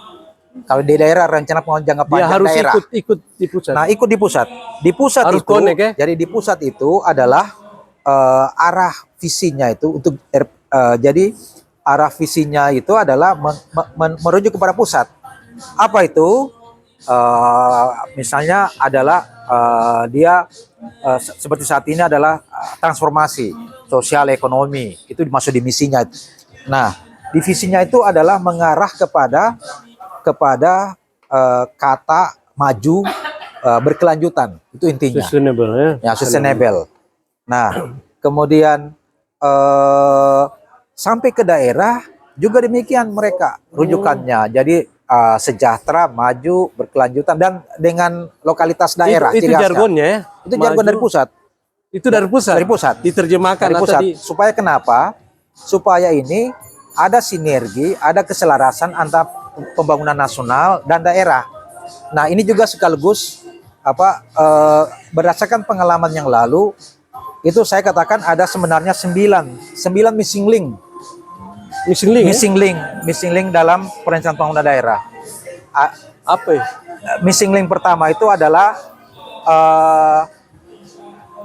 Kalau di daerah rencana pembangunan jangka Dia panjang harus daerah. ikut di pusat. Nah, ikut di pusat. Di pusat Harus itu, connect, ya? jadi di pusat itu adalah arah visinya itu untuk jadi arah visinya itu adalah merujuk kepada pusat. Apa itu? Misalnya adalah dia seperti saat ini adalah transformasi sosial ekonomi, itu dimaksud di misinya. Nah, di visinya itu adalah mengarah kepada kata maju berkelanjutan, itu intinya. Sustainable ya. Ya, sustainable. Nah, kemudian sampai ke daerah juga demikian mereka rujukannya. Jadi sejahtera, maju, berkelanjutan, dan dengan lokalitas daerah. Itu ciri khasnya. jargonnya ya. Itu jargon Maju. dari pusat. Itu dari pusat. Dari pusat. Diterjemahkan Dari atau pusat. Supaya kenapa? Supaya ini ada sinergi, ada keselarasan antara pembangunan nasional dan daerah. Nah, ini juga sekaligus berdasarkan pengalaman yang lalu, itu saya katakan ada sebenarnya 9 missing link. Missing link. Missing link dalam perencanaan pembangunan daerah. Apa ya? Missing link pertama itu adalah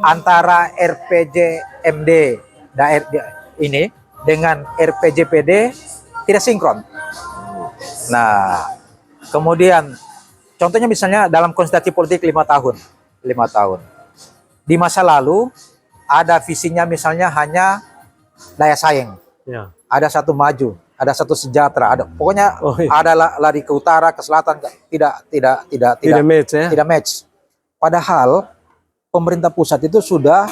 antara RPJMD daerah ini dengan RPJPD tidak sinkron. Nah, kemudian contohnya misalnya dalam konsultasi politik 5 tahun. Di masa lalu ada visinya misalnya hanya daya saing. Ya. Ada satu maju, ada satu sejahtera, ada pokoknya ada lari ke utara, ke selatan, tidak match ya. tidak match. Padahal pemerintah pusat itu sudah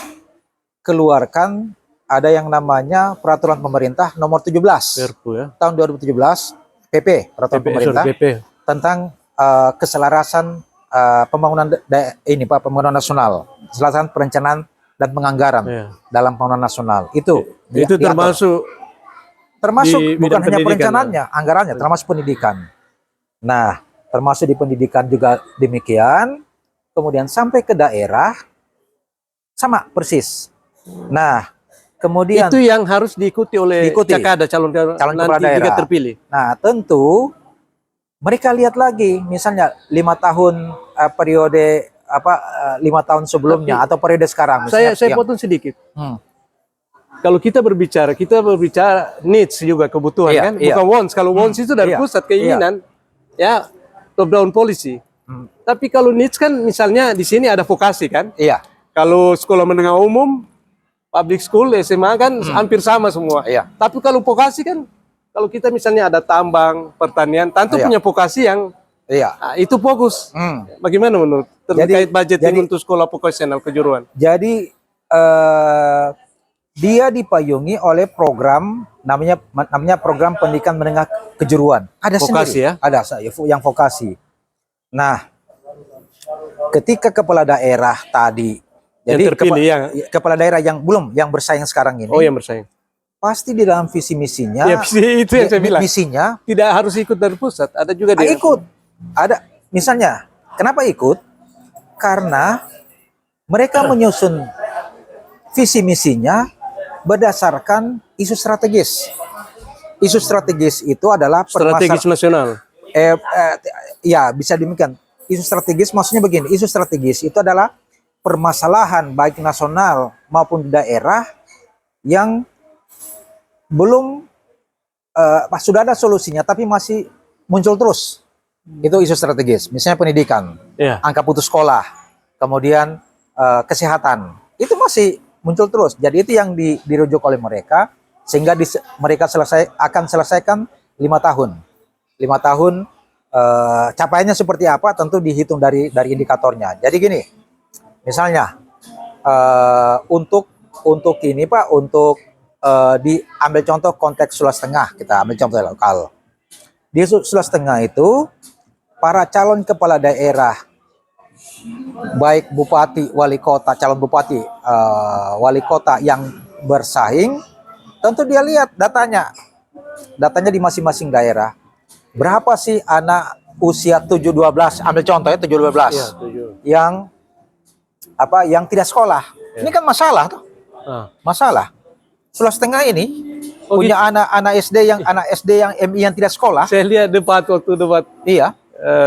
keluarkan ada yang namanya peraturan pemerintah nomor 17 Perpu ya. tahun 2017 PP peraturan pemerintah tentang keselarasan pembangunan pembangunan nasional, keselarasan perencanaan dan penganggaran dalam pembangunan nasional. Itu termasuk bukan hanya perencanaannya, anggarannya, termasuk pendidikan. Nah, termasuk di pendidikan juga demikian. Kemudian sampai ke daerah sama persis. Nah, kemudian itu yang harus diikuti oleh Cakada calon kepala daerah jika terpilih. Nah, tentu mereka lihat lagi, misalnya 5 tahun periode 5 tahun sebelumnya atau periode sekarang. Saya potong sedikit. Kalau kita berbicara needs juga kebutuhan kan, bukan wants. Kalau wants itu dari pusat keinginan, ya top down policy. Tapi kalau needs kan misalnya di sini ada vokasi kan. Iya. Kalau sekolah menengah umum, public school, SMA kan hampir sama semua. Iya. Tapi kalau vokasi kan, kalau kita misalnya ada tambang, pertanian, tentu punya vokasi yang itu fokus. Bagaimana menurut terkait budget untuk sekolah vokasional kejuruan? Jadi dia dipayungi oleh program namanya program pendidikan menengah kejuruan. Ada vokasi sendiri. Ya? Ada yang vokasi. Nah, ketika kepala daerah tadi, jadi kepala daerah yang bersaing sekarang ini. Oh, yang bersaing. Pasti di dalam visi misinya. Ya, itu yang saya bilang. Misinya tidak harus ikut dari pusat, ada juga dia. Ikut. Ada misalnya, kenapa ikut? Karena mereka menyusun visi misinya berdasarkan isu strategis. Isu strategis itu adalah strategis nasional. Ya, bisa demikian. Isu strategis maksudnya begini, isu strategis itu adalah permasalahan baik nasional maupun di daerah yang belum sudah ada solusinya tapi masih muncul terus. Itu isu strategis. Misalnya pendidikan, angka putus sekolah, kemudian kesehatan. Itu masih muncul terus. Jadi itu yang dirujuk oleh mereka sehingga mereka akan selesaikan 5 tahun. 5 tahun capaiannya seperti apa tentu dihitung dari indikatornya. Jadi gini, misalnya untuk ini Pak, untuk diambil contoh konteks Sulawesi Tengah, kita ambil contoh lokal. Di Sulawesi Tengah itu para calon kepala daerah baik bupati, wali kota, calon bupati, wali kota yang bersaing, tentu dia lihat datanya di masing-masing daerah. Berapa sih anak usia 7-12, ambil contohnya 7-12 yang tidak sekolah. Ini kan masalah tuh. Ah. Masalah. Sulawesi Tengah ini Oh, punya anak SD yang MI yang tidak sekolah. Saya lihat waktu debat Iya.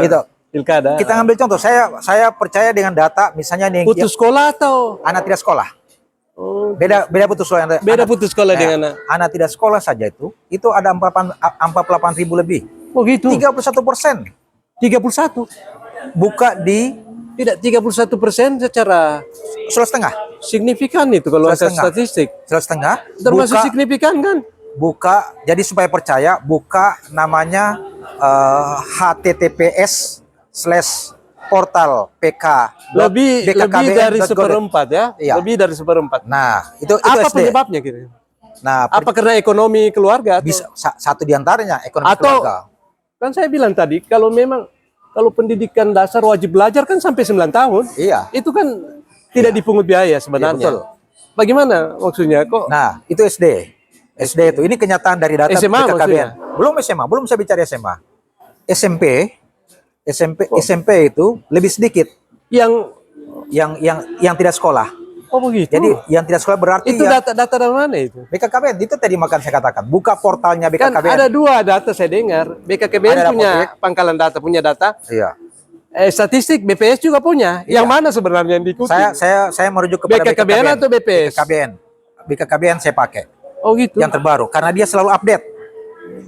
Itu. pilkada. Kita ngambil contoh. Saya percaya dengan data misalnya nih Putus sekolah atau anak tidak sekolah. oh, Beda putus sekolah. beda putus sekolah dengan anak tidak sekolah saja itu ada 48.000 lebih. oh gitu. 31% 31. buka di Tidak 31% secara Sulawesi Tengah. signifikan itu kalau Sulawesi angka Tengah. statistik. Sulawesi Tengah Termasuk signifikan kan? buka jadi supaya percaya buka namanya https/portal PK Lebih dari BKKBN.go. seperempat ya? Iya. Lebih dari seperempat. Nah, itu Apa SD. penyebabnya kira? Nah, Apa karena ekonomi keluarga atau bisa satu diantaranya ekonomi Atau- keluarga. kan saya bilang tadi kalau pendidikan dasar wajib belajar kan sampai 9 tahun. Iya. Itu kan tidak dipungut biaya sebenarnya. Iya, betul. Bagaimana maksudnya kok? Nah, itu SD. SD itu ini kenyataan dari data SMA BKKBN. maksudnya? Belum SMA, belum saya bicara SMA. SMP itu lebih sedikit Yang yang tidak sekolah. oh begitu. Jadi yang tidak sekolah berarti itu ya data dari mana itu? BKKBN itu tadi makan saya katakan. Buka portalnya Kan BKKBN. ada dua data saya dengar. BKKBN Ada punya apotek. pangkalan data, punya data. Iya. Statistik BPS juga punya. Yang mana sebenarnya yang diikuti? Saya merujuk kepada BKKBN atau BPS? BKKBN saya pakai Oh gitu. yang terbaru karena dia selalu update.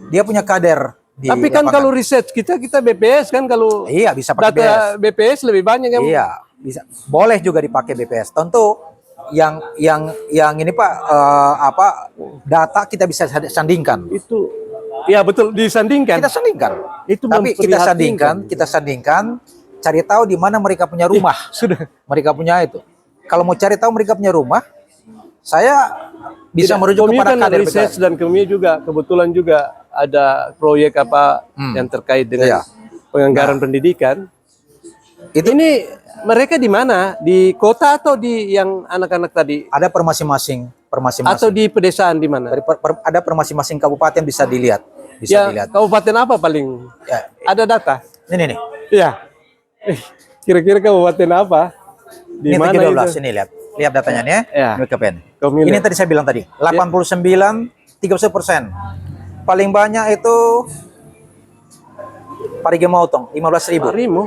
Dia punya kader di Tapi kan lapangan. kalau research kita BPS kan kalau iya bisa pakai BPS. data BPS lebih banyak yang Iya, bisa. Boleh juga dipakai BPS. Tentu yang ini Pak data kita bisa sandingkan. itu. Ya betul disandingkan. Kita sandingkan. Itu Tapi kita sandingkan cari tahu di mana mereka punya rumah. Sudah. Mereka punya itu. Kalau mau cari tahu mereka punya rumah, saya bisa merujuk Kami kepada kan kader research BKKBN. dan kami juga kebetulan juga ada proyek yang terkait dengan Iya. penganggaran pendidikan. Itu Ini mereka di mana? Di kota atau di yang anak-anak tadi? ada per masing-masing Atau di pedesaan di mana? ada per masing-masing kabupaten bisa dilihat. Bisa Ya, dilihat. kabupaten apa paling? Ya, Ada data? ini nih. Iya. Kira-kira kabupaten apa? Di Ini mana 17 itu? ini lihat datanya nih Ya. BKKBN. Kami Ini lihat. tadi saya bilang tadi 89 30%. Paling banyak itu Parigi Mautong 15.000. Rimo.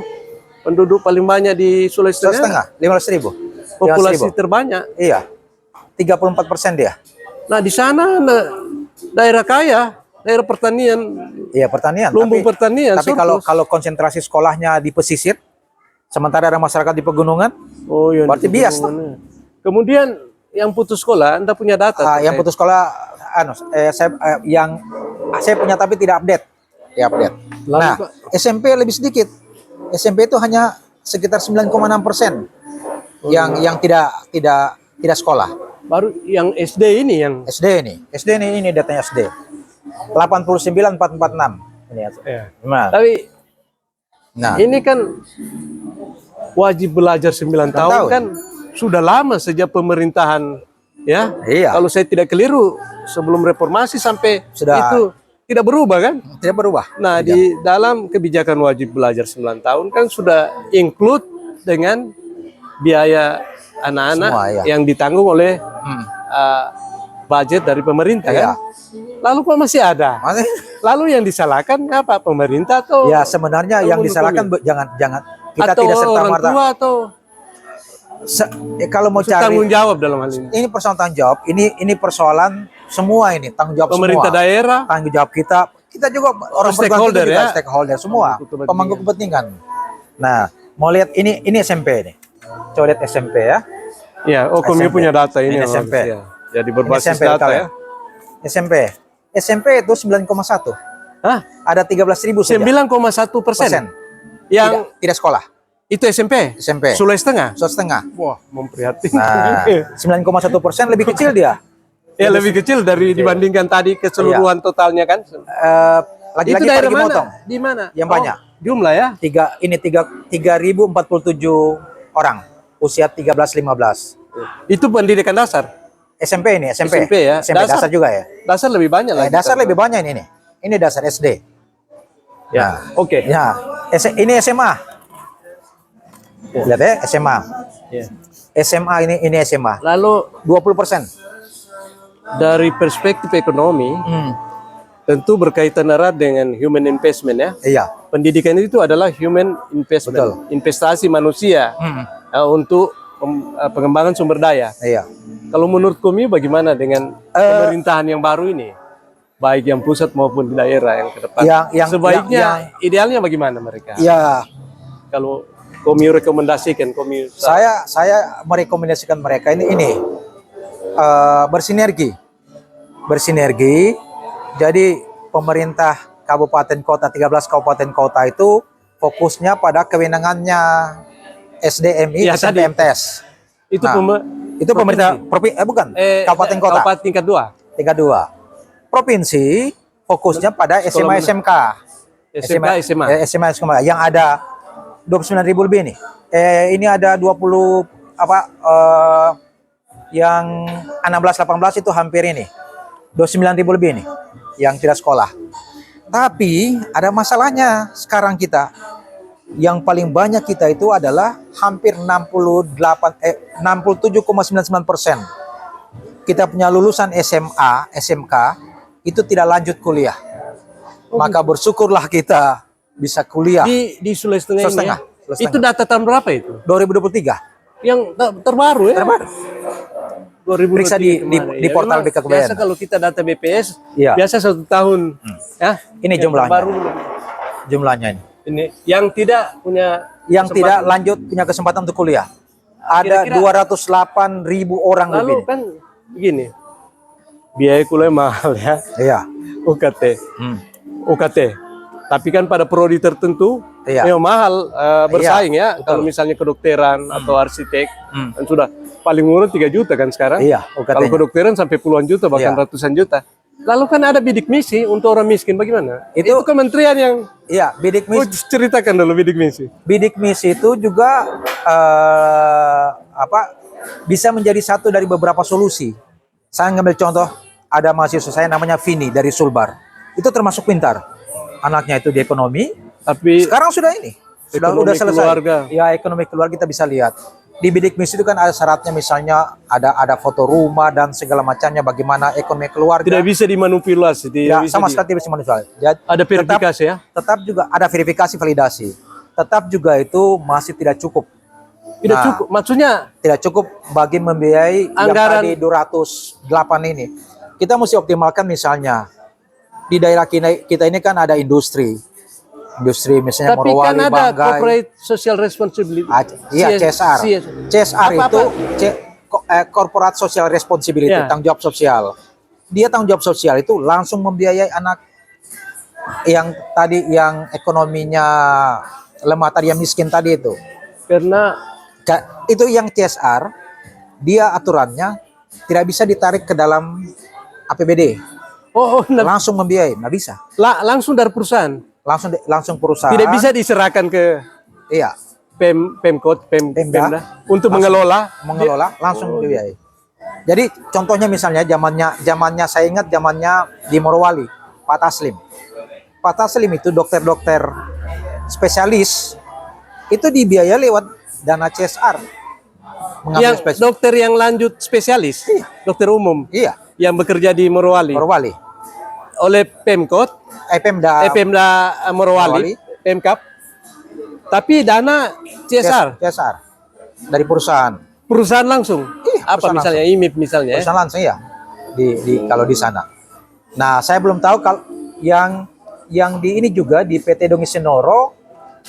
Penduduk paling banyak di Sulawesi Sulawesi Tengah. Tengah 15.000. Populasi terbanyak. Iya. 34% dia. Nah, di sana daerah kaya, daerah pertanian, Iya pertanian. lumbung pertanian. Tapi kalau konsentrasi sekolahnya di pesisir, sementara ada masyarakat di pegunungan, oh, iya, berarti di bias, pegunungannya. Kemudian yang putus sekolah, Anda punya data? yang terkait? putus sekolah, saya punya tapi tidak update. Ya update. Lalu, Nah, Pak? SMP lebih sedikit. SMP itu hanya sekitar 9,6% yang tidak sekolah. Baru yang SD ini yang SD ini datanya SD. 89,446 ini ya. Nah, tapi nah, ini kan wajib belajar 9 tahun tahun. kan sudah lama sejak pemerintahan ya. Iya. Kalau saya tidak keliru sebelum reformasi sampai Sudah. itu tidak berubah kan? tidak berubah. Nah, di dalam kebijakan wajib belajar 9 tahun kan sudah include dengan biaya anak-anak Semua, iya. yang ditanggung oleh Hmm. budget dari pemerintah Iya. kan. Lalu kok masih ada? Makanya- Lalu yang disalahkan apa? Pemerintah atau Ya sebenarnya yang disalahkan jangan kita atau tidak serta orang merta. tua atau Kalau mau tanggung cari jawab dalam hal ini? ini persoalan tanggung jawab, ini persoalan semua ini tanggung jawab Pemerintah semua. daerah, Tanggung jawab kita juga orang stakeholder perguruan tinggi juga, ya. stakeholder semua, Pemangku kepentingan. pemangku kepentingan. Nah, mau lihat ini SMP nih. Coba lihat SMP ya. ya. Oh, kami SMP. punya data ini. Ini yang SMP. harus, ya. Jadi berbasis SMP data kalian. ya. SMP itu 9,1. Hah? Ada 13.000 saja. 9,1%. Yang Tidak sekolah. itu SMP. SMP. Sulawesi Tengah. Sulawesi Tengah. Wah, memprihatinkan. Nah, 9,1% lebih kecil dia. Ya lebih kecil dari dibandingkan tadi keseluruhan totalnya kan. Itu Itu daerah Parigi mana? Motong. Di mana? Yang banyak. Jumlah ya. 3.047 orang usia 13-15. Itu pendidikan dasar. SMP ini, SMP. SMP ya. SMP dasar, juga ya. Dasar lebih banyak lagi. Dasar lebih banyak ini. Ini dasar SD. Ya. Oke. Ya, ini SMA. Lihat ya, SMA. Ya. SMA ini SMA. Lalu 20%. dari perspektif ekonomi, tentu berkaitan erat dengan human investment ya. Iya. Pendidikan itu adalah human investment, investasi manusia untuk pengembangan sumber daya. Iya. Kalau menurut Komi bagaimana dengan pemerintahan yang baru ini? Baik yang pusat maupun di daerah yang ke depan. Sebaiknya idealnya bagaimana mereka? Ya, Kalau Komi rekomendasikan, saya merekomendasikan mereka ini bersinergi. Jadi pemerintah kabupaten kota 13 kabupaten kota itu fokusnya pada kewenangannya SDMI, SMP, MTS. Itu itu pemerintah bukan kabupaten kota. Kabupaten tingkat 2. Tingkat 2. Provinsi fokusnya pada SMA SMK. SMA yang ada 29.000 lebih nih. Ini ada 20 yang 16 18 itu hampir ini. 29.000 lebih nih yang tidak sekolah. Tapi ada masalahnya sekarang kita. Yang paling banyak kita itu adalah hampir 67,99%. Kita punya lulusan SMA, SMK itu tidak lanjut kuliah. Maka bersyukurlah kita bisa kuliah. Di Sulawesi Tengah ini. Sulawesi Itu data tahun berapa itu? 2023. Yang terbaru ya? Terbaru. 2023 Periksa di portal BKKBN. Biasa kalau kita data BPS, iya. biasa 1 tahun. Ya, ini jumlahnya. Baru jumlahnya ini. Ini yang tidak punya tidak lanjut punya kesempatan untuk kuliah. Ada 208.000 orang lalu lebih. Lalu kan begini. Biaya kuliah mahal ya. Iya. UKT. UKT. Tapi kan pada prodi tertentu memang mahal bersaing ya. Betul. Kalau misalnya kedokteran atau arsitek kan sudah paling murah 3 juta kan sekarang. Iya, kalau kedokteran sampai puluhan juta bahkan ratusan juta. Lalu kan ada bidik misi untuk orang miskin bagaimana? Itu kementerian yang bidik misi. Ceritakan dulu bidik misi. Bidik misi itu juga bisa menjadi satu dari beberapa solusi. Saya ngambil contoh ada mahasiswa saya namanya Vini dari Sulbar. Itu termasuk pintar. Anaknya itu di ekonomi, tapi sekarang sudah selesai. Keluarga. Ya, ekonomi keluarga kita bisa lihat. Di bidik misi itu kan ada syaratnya, misalnya ada foto rumah dan segala macamnya, bagaimana ekonomi keluarga. Tidak bisa dimanipulasi. Sama sekali tidak bisa manipulasi. Ada verifikasi tetap juga ada verifikasi validasi. Tetap juga itu masih tidak cukup. Tidak cukup, maksudnya tidak cukup bagi membiayai anggaran yang tadi 208 ini. Kita mesti optimalkan, misalnya di daerah kita ini kan ada industri misalnya tapi Morowali, kan ada Banggai. Corporate Social Responsibility. Iya, CSR. CSR itu Corporate Social Responsibility, tanggung jawab sosial. Dia tanggung jawab sosial itu langsung membiayai anak yang ekonominya lemah tadi, yang miskin tadi itu. Karena itu yang CSR, dia aturannya tidak bisa ditarik ke dalam APBD. Langsung membiayai, nggak bisa. Langsung dari perusahaan. Langsung perusahaan. Tidak bisa diserahkan ke Pemda untuk mengelola langsung membiayai. Jadi contohnya misalnya zamannya saya ingat zamannya di Morowali, Pak Taslim itu dokter spesialis itu dibiayai lewat dana CSR. Dokter yang lanjut spesialis, dokter umum, yang bekerja di Morowali. Oleh Pemkot, Pemda Morowali, Pemkap. Tapi dana CSR dari perusahaan langsung. Apa misalnya langsung. IMIP misalnya? Perusahaan langsung kalau di sana. Nah, saya belum tahu kalau yang di ini juga di PT Dongisinoro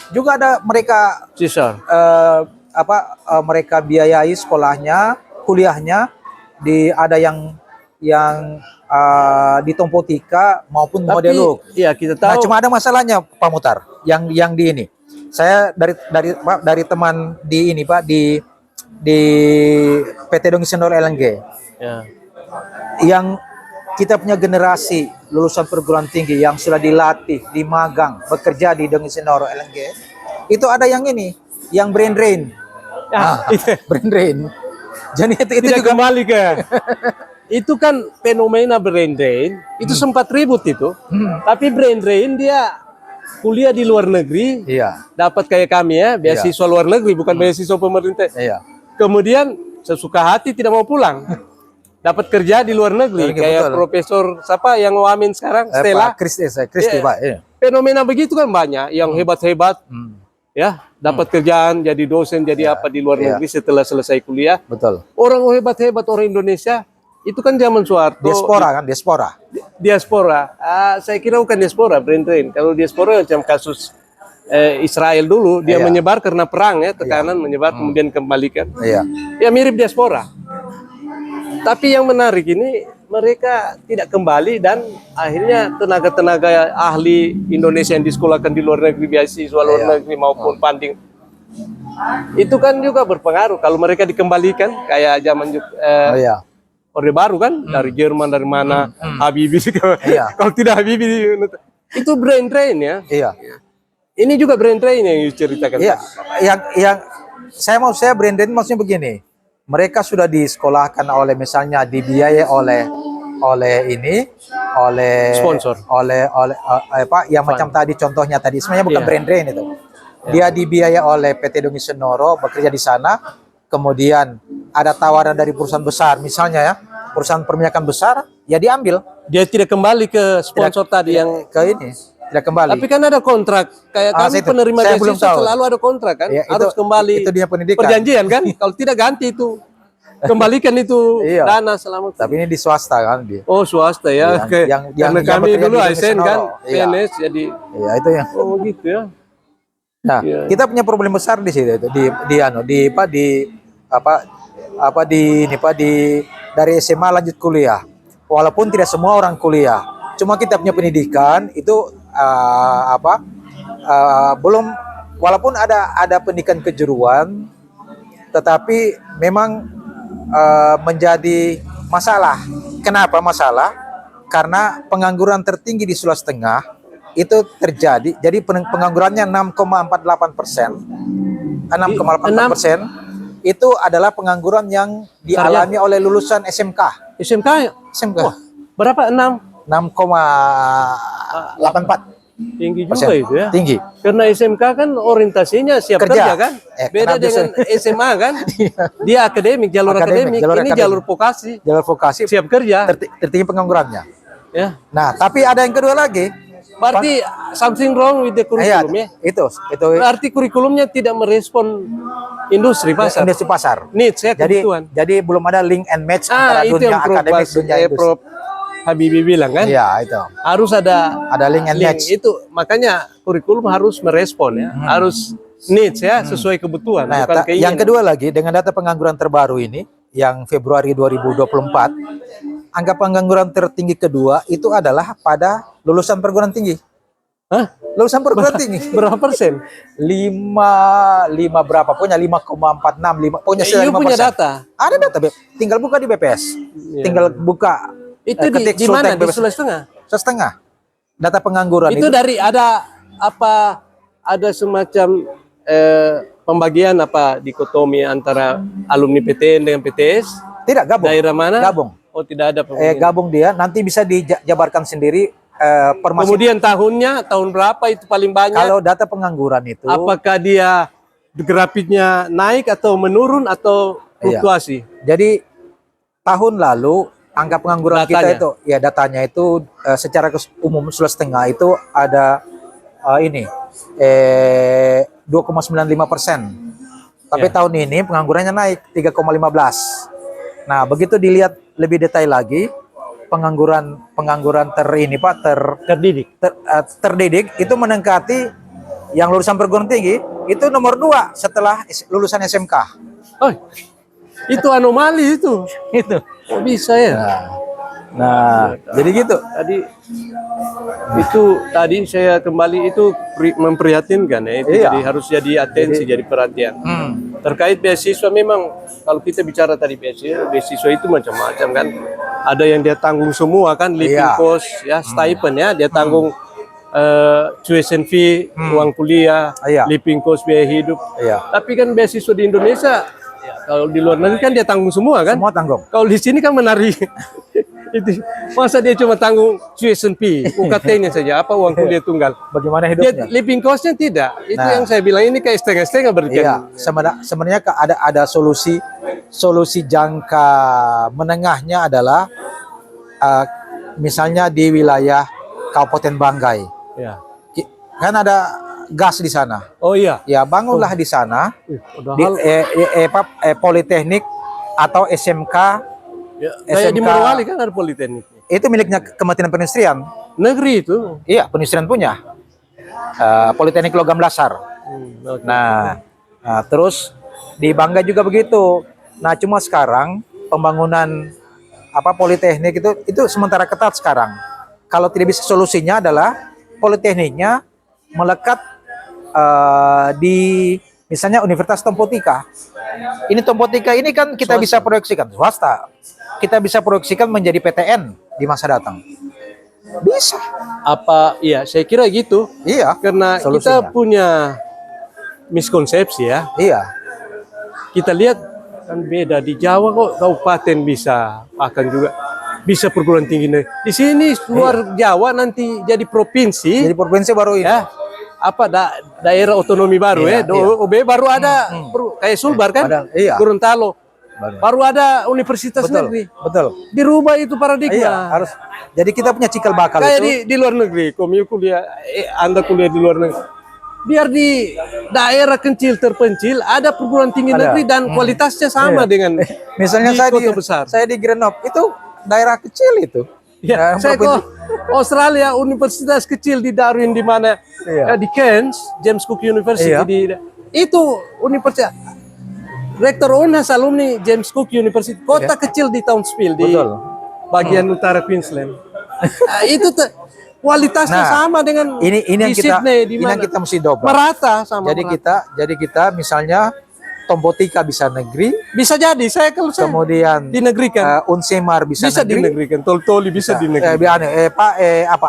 juga ada mereka CSR. Mereka biayai sekolahnya, kuliahnya ada yang di Tompotika maupun Modeluk. Iya, kita tahu. Nah, cuma ada masalahnya Pak Mutar, yang di ini. Saya dari teman di ini Pak di PT Dongisinoro LNG. Ya. Yang kita punya generasi lulusan perguruan tinggi yang sudah dilatih, di magang, bekerja di Dongisinoro LNG. Itu ada yang ini, yang brain drain. Brain drain. Jadi itu juga kembali ke itu kan fenomena brain drain itu sempat ribut itu. Tapi brain drain dia kuliah di luar negeri, dapat kayak kami ya, beasiswa luar negeri, bukan beasiswa pemerintah. kemudian sesuka hati tidak mau pulang. Dapat kerja di luar negeri, kayak betul. Profesor siapa yang wamin sekarang, Stella. Pak Kristi, Iya. Pak. Iya. Fenomena begitu kan banyak, yang hebat-hebat, ya dapat kerjaan jadi dosen, jadi apa di luar negeri setelah selesai kuliah. Betul. Orang hebat-hebat orang Indonesia itu kan zaman Soeharto. Diaspora kan, diaspora. Diaspora. Saya kira bukan diaspora, brain. Kalau diaspora macam kasus Israel dulu, dia menyebar karena perang ya, tekanan menyebar kemudian kembalikan. Iya. Ya mirip diaspora. Tapi yang menarik ini mereka tidak kembali dan akhirnya tenaga-tenaga ahli Indonesia yang disekolahkan di luar negeri, beasiswa luar negeri maupun funding itu kan juga berpengaruh. Kalau mereka dikembalikan kayak zaman Iya. Orde Baru kan dari Jerman dari mana Habibie kalau tidak Habibie itu brain drain ya. Iya. Ini juga brain drain yang diceritakan. Iya. tadi. Yang saya branded maksudnya begini. Mereka sudah disekolahkan oleh misalnya dibiayai oleh Sponsor. oleh apa yang macam tadi contohnya tadi sebenarnya bukan brand drain itu. Dia dibiayai oleh PT Dongeng Sonoro, bekerja di sana. Kemudian ada tawaran dari perusahaan besar misalnya ya, perusahaan perminyakan besar, ya diambil. Dia tidak kembali ke sponsor tadi yang ke ini, tidak kembali. tapi kan ada kontrak kayak kami itu. penerima Saya belum beasiswa tahu. selalu ada kontrak kan, Ya, harus kembali. itu dia pendidikan. Perjanjian kan, kalau tidak ganti itu kembalikan itu Iya. dana selama. Tapi ini di swasta kan dia. Oh swasta ya, karena kami bekerja dulu di ASN Sonoro. kan, Iya. PNS jadi. Iya itu yang. Oh gitu ya. Nah, Iya. kita punya problem besar di situ itu dari SMA lanjut kuliah. Walaupun tidak semua orang kuliah. Cuma kita punya pendidikan itu belum, walaupun ada pendidikan kejuruan, tetapi memang menjadi masalah. Kenapa masalah? Karena pengangguran tertinggi di Sulawesi Tengah itu terjadi. Jadi penganggurannya 6,48%. 6,48% itu adalah pengangguran yang dialami oleh lulusan SMK. SMK SMK. berapa? 6,84. Tinggi juga itu ya. Tinggi. Karena SMK kan orientasinya siap kerja, kan. Beda karena dengan SMA kan. Dia akademik, jalur akademik. Ini jalur vokasi. Jalur vokasi Siap kerja. tertinggi penganggurannya. Ya. Nah, tapi ada yang kedua lagi. Berarti something wrong with the curriculum ya. Itu Berarti kurikulumnya tidak merespon industri pasar. industri pasar. Needs ya, kebutuhan. Jadi belum ada link and match antara Itu dunia yang akademik dunia industri. Prof Habibie bilang kan. Iya, itu. Harus ada link and match. Itu makanya kurikulum harus merespon ya. Harus needs ya, sesuai kebutuhan, Nah, bukan keinginan. yang kedua lagi dengan data pengangguran terbaru ini yang Februari 2024, angka pengangguran tertinggi kedua itu adalah pada lulusan perguruan tinggi. Hah? Lulusan perguruan tinggi. Berapa persen? 5 berapa? Pokoknya 5,46, pokoknya sudah You 5%. punya data? Ada data, Beb. Tinggal buka di BPS. Tinggal buka. Itu ketik di mana? Di Sulteng BPS. Sulawesi Tengah? Setengah. Data pengangguran Itu dari ada semacam pembagian dikotomi antara alumni PTN dengan PTS? tidak gabung. Daerah mana? Gabung. Oh, tidak ada pembagian. Gabung dia, nanti bisa dijabarkan sendiri per masing. Kemudian tahun berapa itu paling banyak? Kalau data pengangguran itu Apakah dia grafiknya naik atau menurun atau fluktuasi? Jadi tahun lalu angka pengangguran kita Datanya. itu ya datanya itu secara umum Sulawesi Tengah itu ada 2,95%. Tapi tahun ini penganggurannya naik 3,15. Nah, begitu dilihat lebih detail lagi pengangguran terdidik itu mendekati yang lulusan perguruan tinggi itu nomor 2 setelah lulusan SMK. Oh, itu anomali itu. Itu. Kok bisa ya? Nah, jadi gitu. Tadi saya kembali itu memprihatinkan ya. Itu jadi harus jadi atensi, jadi perhatian. Terkait beasiswa memang kalau kita bicara tadi beasiswa itu macam-macam kan. Ada yang dia tanggung semua kan, living cost ya, stipend ya, dia tanggung tuition fee, uang kuliah, living cost, biaya hidup. Tapi kan beasiswa di Indonesia, kalau di luar negeri kan dia tanggung semua kan. Semua tanggung. Kalau di sini kan menari Itu masa dia cuma tanggung tuition fee, UKT-nya saja, apa uang kuliah tunggal. Bagaimana Dia hidupnya? living cost-nya tidak. Itu Nah. yang saya bilang ini kayak setengah-setengah berarti. Iya, sebenarnya ada solusi jangka menengahnya adalah misalnya di wilayah Kabupaten Banggai. Ya. Kan ada gas di sana. Oh iya. Ya, bangunlah di sana di Padahal Politeknik atau SMK. ya, kayak di SMK. Morowali kan ada politeknik. Itu miliknya Kementerian Perindustrian. Negeri itu. Iya, perindustrian punya. Politeknik Logam Dasar. Oke. Nah, terus di Bangga juga begitu. Nah, cuma sekarang pembangunan politeknik itu sementara ketat sekarang. Kalau tidak bisa, solusinya adalah politekniknya melekat di misalnya Universitas Tompotika. Ini Tompotika ini kan kita Swasta. bisa proyeksikan swasta. Kita bisa proyeksikan menjadi PTN di masa datang. Bisa. Apa iya, saya kira gitu. Iya. Karena kita Solusinya. punya miskonsepsi ya. Iya. Kita lihat kan beda di Jawa kok kabupaten bisa akan juga bisa perguruan tinggi negeri. Di sini luar Jawa nanti jadi provinsi Jadi provinsi baru ini. ya. Apa daerah otonomi baru Iya, ya. iya. OB baru ada kayak Sulbar kan? Padahal, iya. Gorontalo. Baru. Baru ada universitas negeri. Betul. Dirubah itu paradigma. Iya, harus. Jadi kita punya cikal bakal Kayak itu. di luar negeri, kuliah, Anda kuliah di luar negeri. Biar di daerah kecil terpencil ada perguruan tinggi Ada. negeri dan kualitasnya sama Iya. dengan Misalnya saya kota besar. Saya di Grenoble itu daerah kecil itu. Ya, saya provinsi- kok Australia universitas kecil di Darwin di mana Iya. di Cairns, James Cook University Iya. itu universitas rektor UNHAS alumni James Cook University, kota kecil di Townsville di Betul. bagian utara Queensland. Nah, itu kualitasnya Nah, sama dengan ini yang di kita Sydney, di ini yang mana? kita mesti dobrak. Merata sama Jadi merata. kita misalnya Tompotika bisa negeri, Bisa jadi saya kalau saya kemudian dinegerikan Unsemar bisa bisa negeri. dinegerikan, Tol-Toli bisa dinegerikan.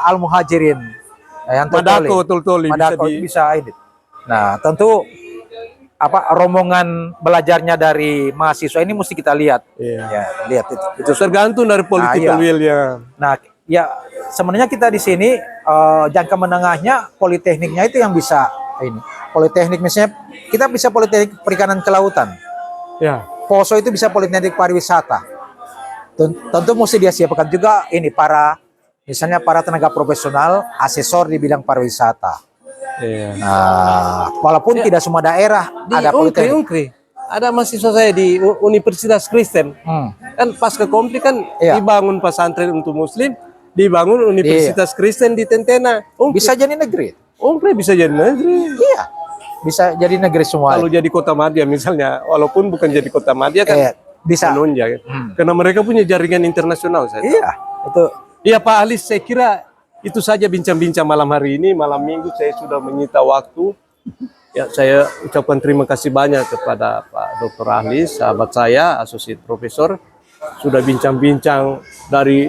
Al Muhajirin, yang Madako, Tol-Toli bisa Madako di bisa ini. Nah, tentu rombongan belajarnya dari mahasiswa ini mesti kita lihat. Iya. Ya, lihat itu. tergantung dari political iya. will ya. Nah, ya sebenarnya kita di sini jangka menengahnya politekniknya itu yang bisa ini. Politeknik misalnya kita bisa politeknik perikanan kelautan. Ya. Poso itu bisa politeknik pariwisata. Tentu mesti dia siapkan juga ini misalnya para tenaga profesional asesor di bidang pariwisata. Iya. Nah, walaupun tidak semua daerah Di ada politeknik. Unkri. Ada mahasiswa saya di Universitas Kristen. Kan pas ke Kompli kan Iya. dibangun pesantren untuk muslim, dibangun Universitas Kristen di Tentena. Bisa jadi negeri. Unkri bisa jadi negeri. Iya. Bisa jadi negeri semua. Kalau jadi kota madya misalnya, walaupun bukan jadi kota madya kan Bisa. menunjang. Karena mereka punya jaringan internasional saya. Iya, itu Iya Pak Alis, saya kira itu saja bincang-bincang malam hari ini. Malam minggu saya sudah menyita waktu. Ya, saya ucapkan terima kasih banyak kepada Pak Dr. Ahlis, sahabat saya, Associate Profesor, sudah bincang-bincang dari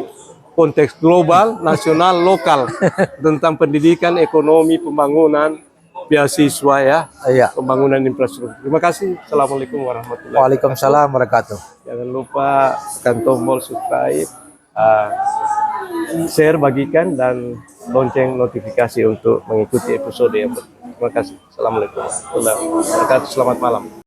konteks global, nasional, lokal tentang pendidikan, ekonomi, pembangunan, beasiswa ya, iya. pembangunan infrastruktur. Terima kasih. Assalamualaikum warahmatullahi wabarakatuh. Waalaikumsalam warahmatullahi wabarakatuh. Jangan lupa tekan tombol subscribe, share, bagikan, dan lonceng notifikasi untuk mengikuti episode yang berikutnya. Terima kasih. Assalamualaikum warahmatullahi wabarakatuh. Selamat malam.